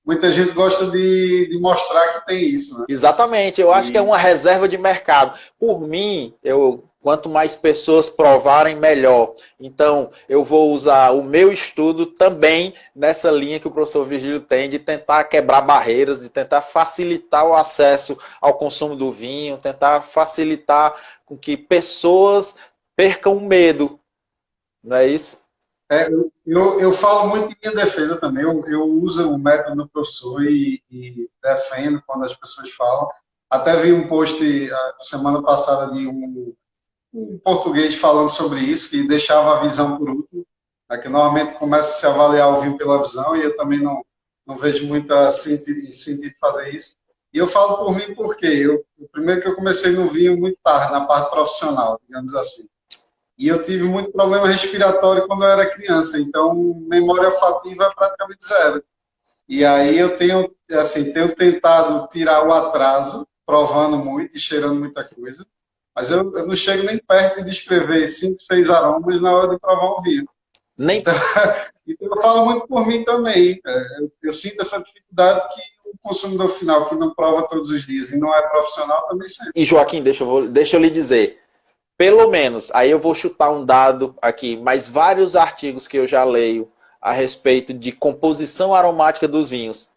muita gente gosta de mostrar que tem isso, né? Exatamente, eu acho que é E, uma reserva de mercado. Por mim, quanto mais pessoas provarem, melhor. Então, eu vou usar o meu estudo também nessa linha que o professor Virgílio tem, de tentar quebrar barreiras, de tentar facilitar o acesso ao consumo do vinho, tentar facilitar com que pessoas percam o medo, não é isso? eu falo muito em minha defesa também, eu uso o método do professor e defendo quando as pessoas falam. Até vi um post semana passada de um português falando sobre isso, que deixava a visão por último, é que normalmente começa a se avaliar o vinho pela visão, e eu também não vejo muita sentido fazer isso. E eu falo por mim porque o primeiro que eu comecei no vinho muito tarde, na parte profissional, digamos assim. E eu tive muito problema respiratório quando eu era criança, então memória olfativa é praticamente zero. E aí eu tenho, assim, tenho tentado tirar o atraso, provando muito e cheirando muita coisa, mas eu não chego nem perto de descrever 5, 6 aromas na hora de provar um vinho. Nem. Então, então eu falo muito por mim também. Eu sinto essa dificuldade que o consumidor final, que não prova todos os dias e não é profissional, também sente. E Joaquim, deixa eu lhe dizer, pelo menos, aí eu vou chutar um dado aqui, mas vários artigos que eu já leio a respeito de composição aromática dos vinhos.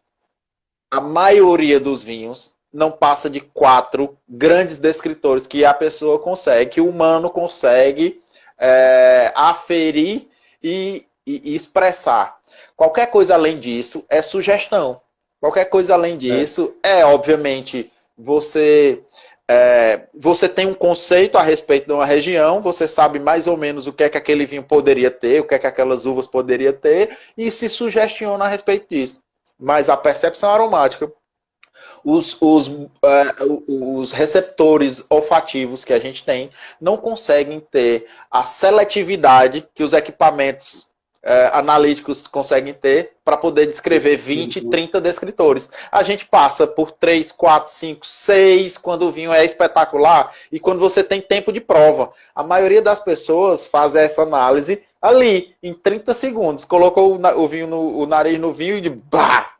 A maioria dos vinhos não passa de 4 grandes descritores que a pessoa consegue, que o humano consegue aferir e expressar. Qualquer coisa além disso é sugestão. Qualquer coisa além disso obviamente, você tem um conceito a respeito de uma região, você sabe mais ou menos o que é que aquele vinho poderia ter, o que é que aquelas uvas poderiam ter, e se sugestiona a respeito disso. Mas a percepção aromática, os receptores olfativos que a gente tem não conseguem ter a seletividade que os equipamentos analíticos conseguem ter para poder descrever 20, 30 descritores. A gente passa por 3, 4, 5, 6 quando o vinho é espetacular e quando você tem tempo de prova. A maioria das pessoas faz essa análise ali, em 30 segundos. Colocou o nariz no vinho e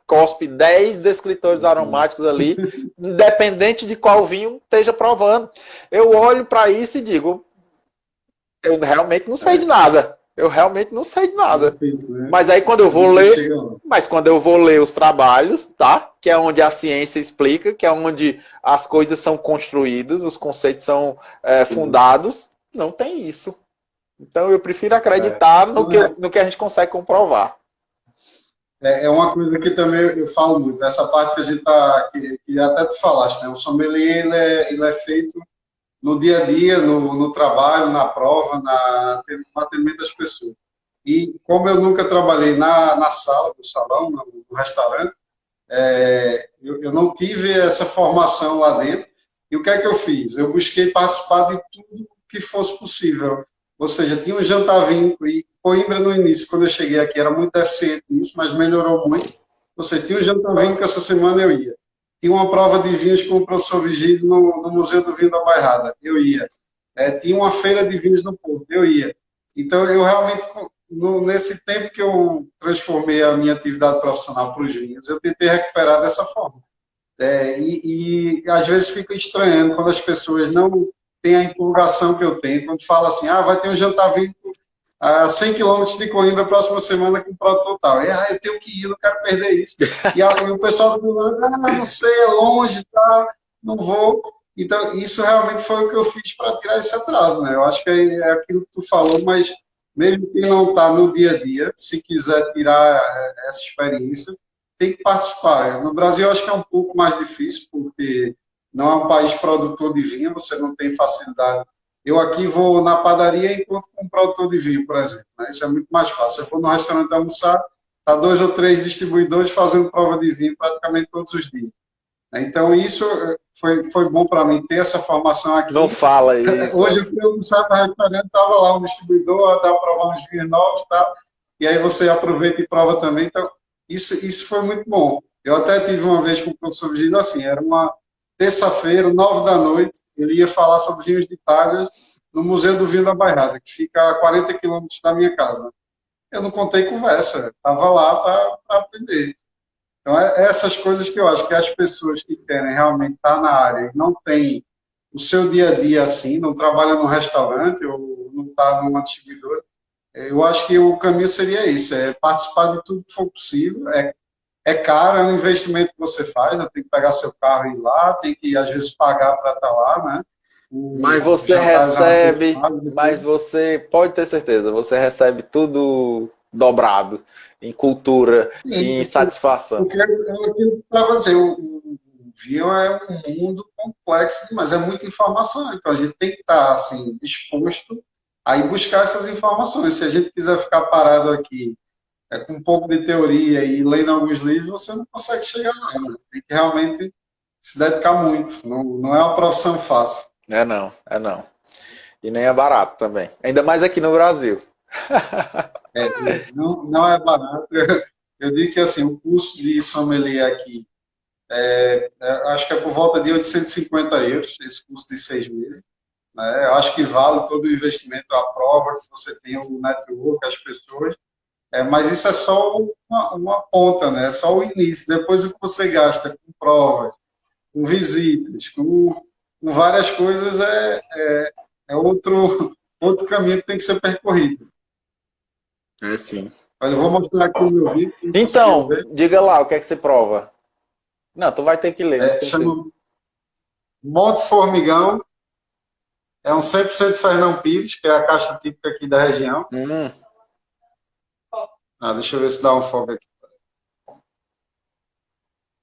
cospe 10 descritores aromáticos ali, independente de qual vinho esteja provando. Eu olho para isso e digo, eu realmente não sei de nada. Eu realmente não sei de nada. Difícil, né? Mas aí quando eu vou ler, mas quando eu vou ler os trabalhos, tá? Que é onde a ciência explica, que é onde as coisas são construídas, os conceitos são fundados, não tem isso. Então eu prefiro acreditar no que a gente consegue comprovar. É uma coisa que também eu falo muito, essa parte que a gente tá, que até tu falaste, né? O sommelier ele é feito no dia a dia, no trabalho, na prova, no atendimento das pessoas. E como eu nunca trabalhei na sala, no salão, no restaurante, eu não tive essa formação lá dentro. E o que é que eu fiz? Eu busquei participar de tudo que fosse possível. Ou seja, tinha um jantar vinho, e Coimbra no início, quando eu cheguei aqui, era muito deficiente nisso, mas melhorou muito. Ou seja, tinha um jantar vinho que essa semana eu ia. Tinha uma prova de vinhos com o professor Vigílio no Museu do Vinho da Bairrada, eu ia. Tinha uma feira de vinhos no Porto, eu ia. Então, eu realmente, nesse tempo que eu transformei a minha atividade profissional para os vinhos, eu tentei recuperar dessa forma. E às vezes fico estranhando quando as pessoas não têm a empolgação que eu tenho, quando fala assim, vai ter um jantar vinho a 100 quilômetros de Coimbra próxima semana com o produto tal. Eu tenho que ir, não quero perder isso. E o pessoal do não sei, é longe, tá, não vou. Então, isso realmente foi o que eu fiz para tirar esse atraso, né? Eu acho que é aquilo que tu falou, mas mesmo quem não está no dia a dia, se quiser tirar essa experiência, tem que participar. No Brasil, eu acho que é um pouco mais difícil, porque não é um país produtor de vinho, você não tem facilidade Eu aqui vou na padaria e encontro com um produtor de vinho, por exemplo. Né? Isso é muito mais fácil. Eu vou no restaurante almoçar, tá dois ou três distribuidores fazendo prova de vinho praticamente todos os dias. Então, isso foi bom para mim ter essa formação Não aqui. fala isso. Hoje eu fui almoçar no restaurante, estava lá um distribuidor, dá para provar uns vinhos novos e tal. E aí você aproveita e prova também. Então, isso foi muito bom. Eu até tive uma vez com o professor Vigílio assim, era uma terça-feira, 9 da noite, ele ia falar sobre vinhos de Itália no Museu do Vinho da Bairrada, que fica a 40 quilômetros da minha casa. Eu não contei conversa, estava lá para aprender. Então, essas coisas que eu acho que as pessoas que querem realmente estar na área e não tem o seu dia a dia assim, não trabalha num restaurante ou não está numa distribuidora, eu acho que o caminho seria isso, é participar de tudo que for possível. É caro, é um investimento que você faz, né? Tem que pegar seu carro e ir lá, tem que, às vezes, pagar para estar lá, né? Mas O você jantar já é uma coisa recebe, paga mas depois. você pode ter certeza, você recebe tudo dobrado em cultura Sim, e em satisfação. porque é aquilo que eu estava dizendo, o vinho é um mundo complexo, mas é muita informação, então a gente tem que estar, assim, disposto a ir buscar essas informações. Se a gente quiser ficar parado aqui com um pouco de teoria e lendo alguns livros, você não consegue chegar lá, né? Tem que realmente se dedicar muito. Não, não é uma profissão fácil. É não, é não. E nem é barato também. Ainda mais aqui no Brasil. É, não, não é barato. Eu digo que assim, o custo de sommelier aqui, acho que é por volta de 850 euros, esse custo de 6 meses. Né? Eu acho que vale todo o investimento, a prova que você tem, o network, as pessoas. Mas isso é só uma ponta, né? É só o início. Depois o que você gasta com provas, com visitas, com várias coisas, é outro caminho que tem que ser percorrido. É sim. Olha, eu vou mostrar aqui o meu vídeo, quem conseguiu Então, ver. diga lá o que é que você prova. Não, tu vai ter que ler, não precisa. Chama Monte Formigão, é um 100% Fernão Pires, que é a casta típica aqui da região. Hum, Deixa eu ver se dá um foco aqui.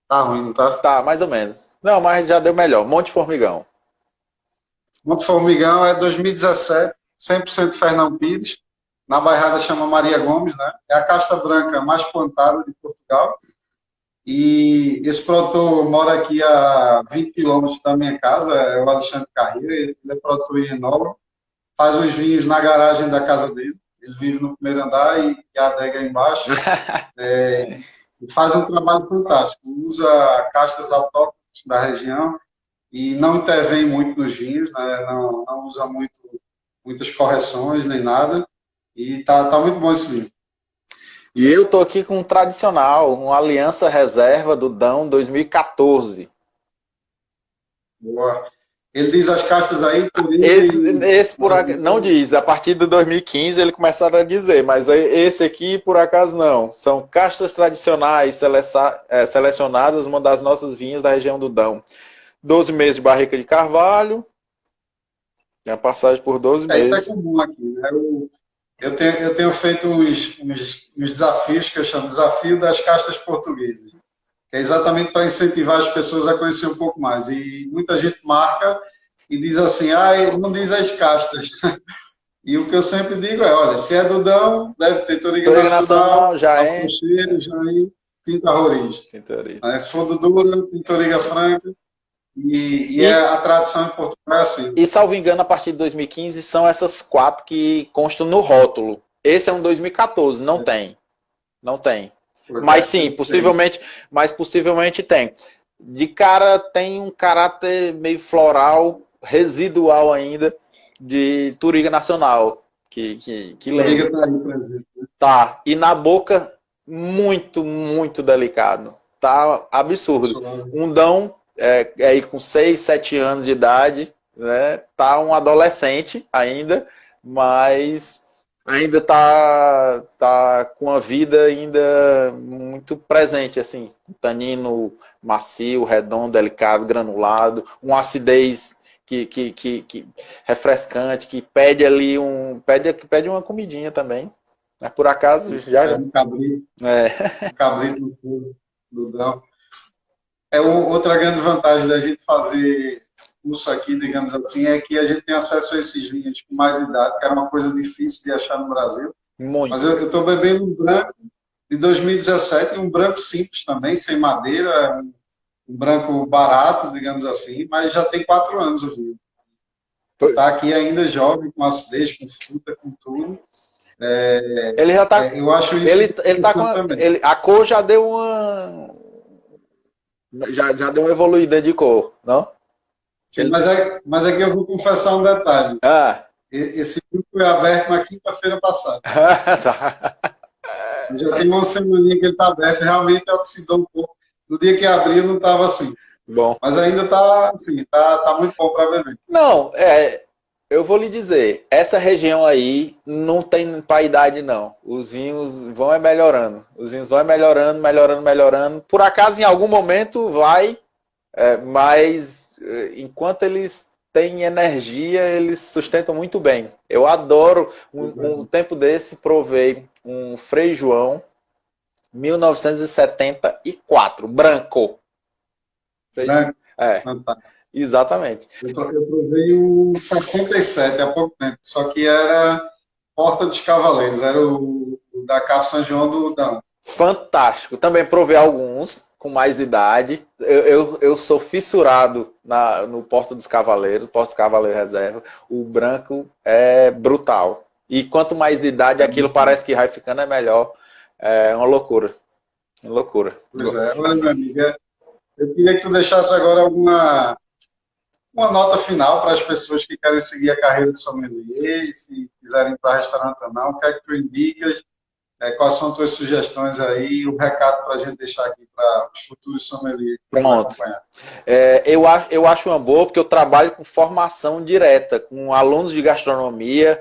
Tá ruim, não tá? tá, mais ou menos. Não, mas já deu melhor. Monte Formigão. Monte Formigão é 2017, 100% Fernão Pires. Na bairrada chama Maria Gomes, né? É a casta branca mais plantada de Portugal. E esse produtor mora aqui a 20 quilômetros da minha casa, é o Alexandre Carreira, ele é produtor em Renova, faz os vinhos na garagem da casa dele, ele vive no primeiro andar e a adega é embaixo, e faz um trabalho fantástico, usa castas autóctones da região e não intervém muito nos vinhos, né? Não usa muitas correções nem nada, e tá muito bom esse vinho. E eu tô aqui com um tradicional, uma Aliança Reserva do Dão 2014. Boa. Ele diz as castas aí, Turiga Esse, e esse não diz, a partir de 2015 ele começaram a dizer, mas esse aqui por acaso não. São castas tradicionais selecionadas, uma das nossas vinhas da região do Dão. 12 meses de barrica de carvalho, tem a passagem por 12 Isso é meses. comum aqui, né? Eu tenho feito uns desafios que eu chamo de desafio das castas portuguesas, que é exatamente para incentivar as pessoas a conhecer um pouco mais. E muita gente marca e diz assim, não diz as castas. E o que eu sempre digo é, olha, se é Dudão, deve ter Toriga Toriga Nacional, Nacional já é. Alfrocheiro, Jair, Tinta Roriz. Tem teoria. Se for do Dura, tem Toriga Franca. E E, a tradição em Portugal é assim. e, salvo engano, a partir de 2015 são essas quatro que constam no rótulo. Esse é um 2014, não tem. Não tem. Mas sim, possivelmente tem. De cara tem um caráter meio floral, residual ainda, de Toriga Nacional, que lembra. Toriga tá aí presente. Tá. E na boca, muito, muito delicado. Tá absurdo. Suave. Um Dão aí com 6, 7 anos de idade, né? Tá um adolescente ainda, mas ainda tá com a vida ainda muito presente, assim. Um tanino macio, redondo, delicado, granulado, uma acidez que refrescante, que pede ali pede uma comidinha também. Mas por acaso É já. um cabrito no fogo do Dão. Outra grande vantagem da gente fazer curso aqui, digamos assim, é que a gente tem acesso a esses vinhos com mais idade, que era uma coisa difícil de achar no Brasil. Mas Muito. eu estou bebendo um branco de 2017, um branco simples também, sem madeira, um branco barato, digamos assim, mas já tem 4 anos o vinho. Está aqui ainda jovem, com acidez, com fruta, com tudo. Ele já tá. Eu acho isso Ele tá com. interessante também. A cor já deu uma. Já deu uma evoluída de cor, não? Sim, Ele... mas aqui eu vou confessar um detalhe. Ah. Esse vinho foi aberto na quinta-feira passada. Tá. Já tem uma semaninha que ele está aberto, realmente oxidou um pouco. No dia que abriu não estava assim. Bom. Mas ainda está assim, tá muito bom para beber. Não, eu vou lhe dizer, essa região aí não tem para idade não. Os vinhos vão melhorando. Os vinhos vão melhorando, melhorando, melhorando. Por acaso, em algum momento vai, mas enquanto eles têm energia, eles sustentam muito bem. Eu adoro. Um tempo desse, provei um Frei João, 1974, branco. Branco, É, fantástico. exatamente. Eu provei o 67 há pouco tempo, só que era Porta dos Cavaleiros, era o da Cabo São João do Dão. Fantástico. Também provei alguns com mais idade. Eu sou fissurado no Porta dos Cavaleiros, Porta dos Cavaleiros Reserva. O branco é brutal. E quanto mais idade, aquilo parece que vai ficando melhor. É uma loucura. Uma loucura. Pois é, olha, minha amiga, eu queria que tu deixasse agora uma nota final para as pessoas que querem seguir a carreira de sommelier, e se quiserem ir para restaurante ou não, o que é que tu indicas? Quais são as tuas sugestões aí? O recado para a gente deixar aqui para os futuros sommeliers que nos Pronto. acompanhar. Eu acho uma boa porque eu trabalho com formação direta, com alunos de gastronomia,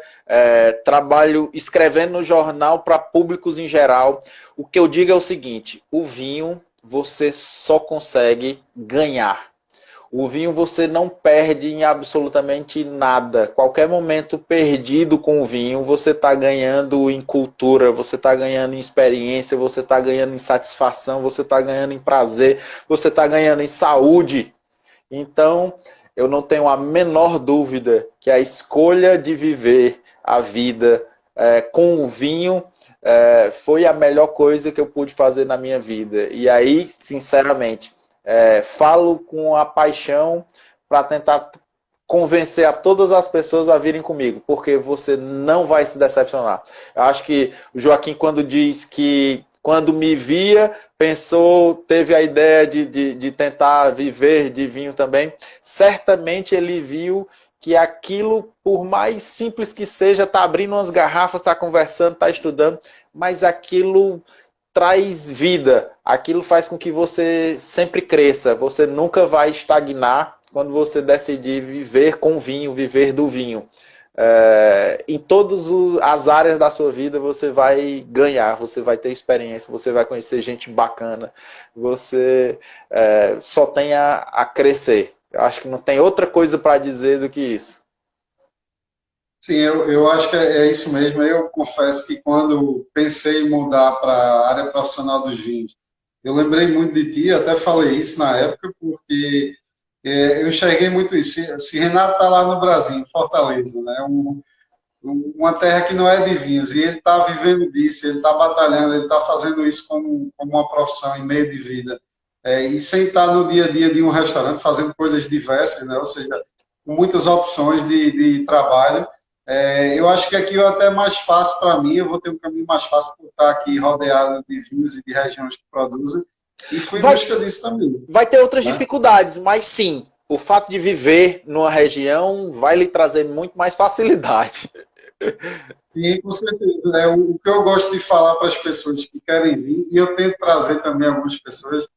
trabalho escrevendo no jornal para públicos em geral. O que eu digo é o seguinte, o vinho você só consegue ganhar. O vinho você não perde em absolutamente nada. Qualquer momento perdido com o vinho, você está ganhando em cultura, você está ganhando em experiência, você está ganhando em satisfação, você está ganhando em prazer, você está ganhando em saúde. Então, eu não tenho a menor dúvida que a escolha de viver a vida com o vinho foi a melhor coisa que eu pude fazer na minha vida. E aí, sinceramente, falo com a paixão para tentar convencer a todas as pessoas a virem comigo, porque você não vai se decepcionar. Eu acho que o Joaquim, quando diz que quando me via, teve a ideia de tentar viver de vinho também, certamente ele viu que aquilo, por mais simples que seja, está abrindo umas garrafas, está conversando, está estudando, mas aquilo traz vida, aquilo faz com que você sempre cresça, você nunca vai estagnar quando você decidir viver com vinho, viver do vinho. Em todas as áreas da sua vida você vai ganhar, você vai ter experiência, você vai conhecer gente bacana, você só tem a crescer. Eu acho que não tem outra coisa para dizer do que isso. Sim, eu acho que é isso mesmo. Eu confesso que quando pensei em mudar para a área profissional dos vinhos, eu lembrei muito de ti, até falei isso na época, porque eu enxerguei muito isso. Se Renato está lá no Brasil, em Fortaleza, né, uma terra que não é de vinhos, e ele está vivendo disso, ele está batalhando, ele está fazendo isso como uma profissão em meio de vida, e sem estar no dia a dia de um restaurante, fazendo coisas diversas, né, ou seja, com muitas opções de trabalho. Eu acho que aqui é até mais fácil para mim, eu vou ter um caminho mais fácil por estar aqui rodeado de vinhos e de regiões que produzem, e fui em busca disso também. Vai ter outras Né? dificuldades, mas sim, o fato de viver numa região vai lhe trazer muito mais facilidade. Sim, com certeza. O que eu gosto de falar para as pessoas que querem vir, e eu tento trazer também algumas pessoas,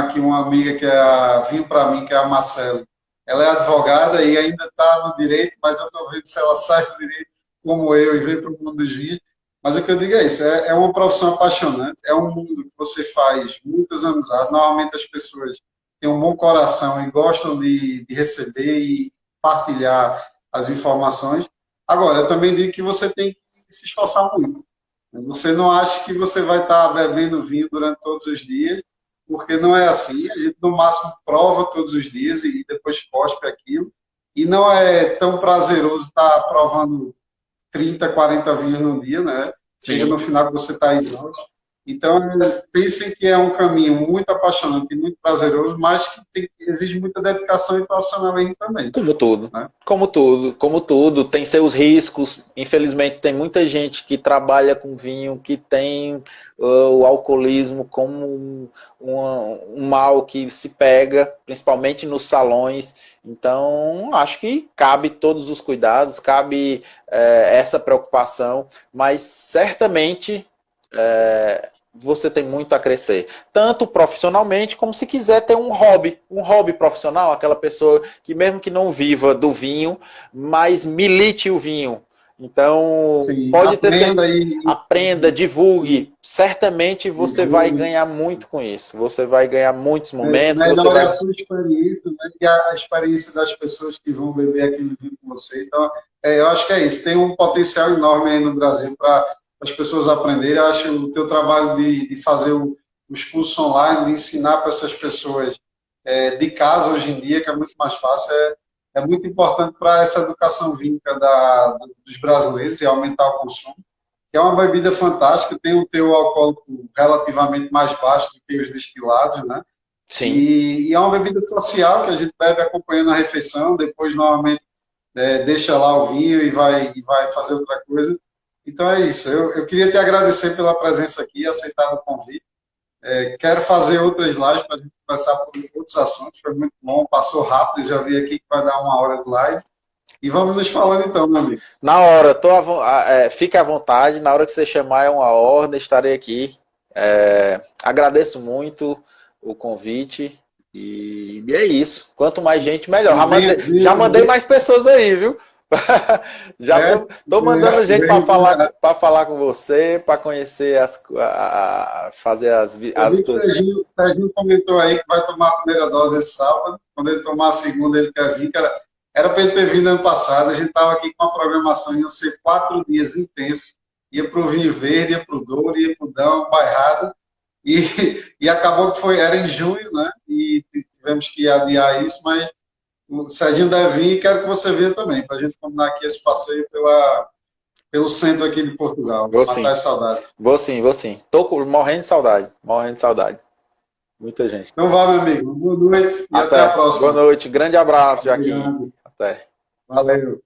aqui uma amiga que Vinho para mim, que é a Marcela. Ela é advogada e ainda está no direito, mas eu estou vendo se ela sai do direito como eu e vem para o mundo dos vinhos. Mas o que eu digo é isso, é uma profissão apaixonante, é um mundo que você faz muitas amizades. Normalmente as pessoas têm um bom coração e gostam de receber e partilhar as informações. Agora, eu também digo que você tem que se esforçar muito. Você não acha que você vai estar bebendo vinho durante todos os dias porque não é assim. A gente, no máximo, prova todos os dias e depois cospe aquilo. E não é tão prazeroso estar provando 30, 40 vinhos no dia, né? Chega no Sim. final que você está exausto. Então, pensem que é um caminho muito apaixonante e muito prazeroso, mas que exige muita dedicação e profissionalismo também, Como tudo. né? Como tudo, como tudo, tem seus riscos. Infelizmente, tem muita gente que trabalha com vinho, que tem o alcoolismo como um mal que se pega, principalmente nos salões. Então, acho que cabe todos os cuidados, cabe essa preocupação, mas certamente você tem muito a crescer, tanto profissionalmente como se quiser ter um hobby profissional, aquela pessoa que mesmo que não viva do vinho, mas milite o vinho. Então, Sim, pode ter certeza, aprenda aprenda, divulgue, certamente você vai divulgue, ganhar muito com isso. Você vai ganhar muitos momentos, você melhore vai. a sua experiência, né? E a experiência das pessoas que vão beber aquele vinho com você. Então, eu acho que é isso. Tem um potencial enorme aí no Brasil para as pessoas aprenderem. Eu acho o teu trabalho de fazer os cursos online, de ensinar para essas pessoas de casa hoje em dia, que é muito mais fácil, é muito importante para essa educação vínica dos brasileiros e aumentar o consumo. Que é uma bebida fantástica, tem um teor alcoólico relativamente mais baixo do que os destilados, né? Sim. E é uma bebida social que a gente bebe acompanhando a refeição, depois normalmente deixa lá o vinho e vai fazer outra coisa. Então é isso. Eu queria te agradecer pela presença aqui, aceitar o convite. Quero fazer outras lives para a gente conversar por outros assuntos. Foi muito bom, passou rápido, já vi aqui que vai dar 1 hora de live. E vamos nos falando então, meu amigo. Na hora, fique à vontade, na hora que você chamar é uma ordem, estarei aqui. Agradeço muito o convite e é isso. Quanto mais gente, melhor. Já mandei mais pessoas aí, viu? Já tô mandando gente para falar com você, para conhecer fazer Eu as vi que coisas. o Serginho comentou aí que vai tomar a primeira dose esse sábado. Quando ele tomar a segunda, ele quer vir. Era para ele ter vindo ano passado. A gente estava aqui com uma programação, iam ser 4 dias intensos. Ia para o Vinho Verde, ia para o Douro, ia para o Dão, Bairrada. E, e acabou que era em junho, né? E tivemos que adiar isso, mas o Serginho deve vir e quero que você venha também, para a gente combinar aqui esse passeio pelo centro aqui de Portugal. Vou Matar sim, as saudades. vou sim, vou sim. Tô morrendo de saudade, morrendo de saudade. Muita gente. Então vá, meu amigo. Boa noite e até a Até. Boa próxima. noite. Grande abraço, Joaquim. Obrigado. Até. Valeu.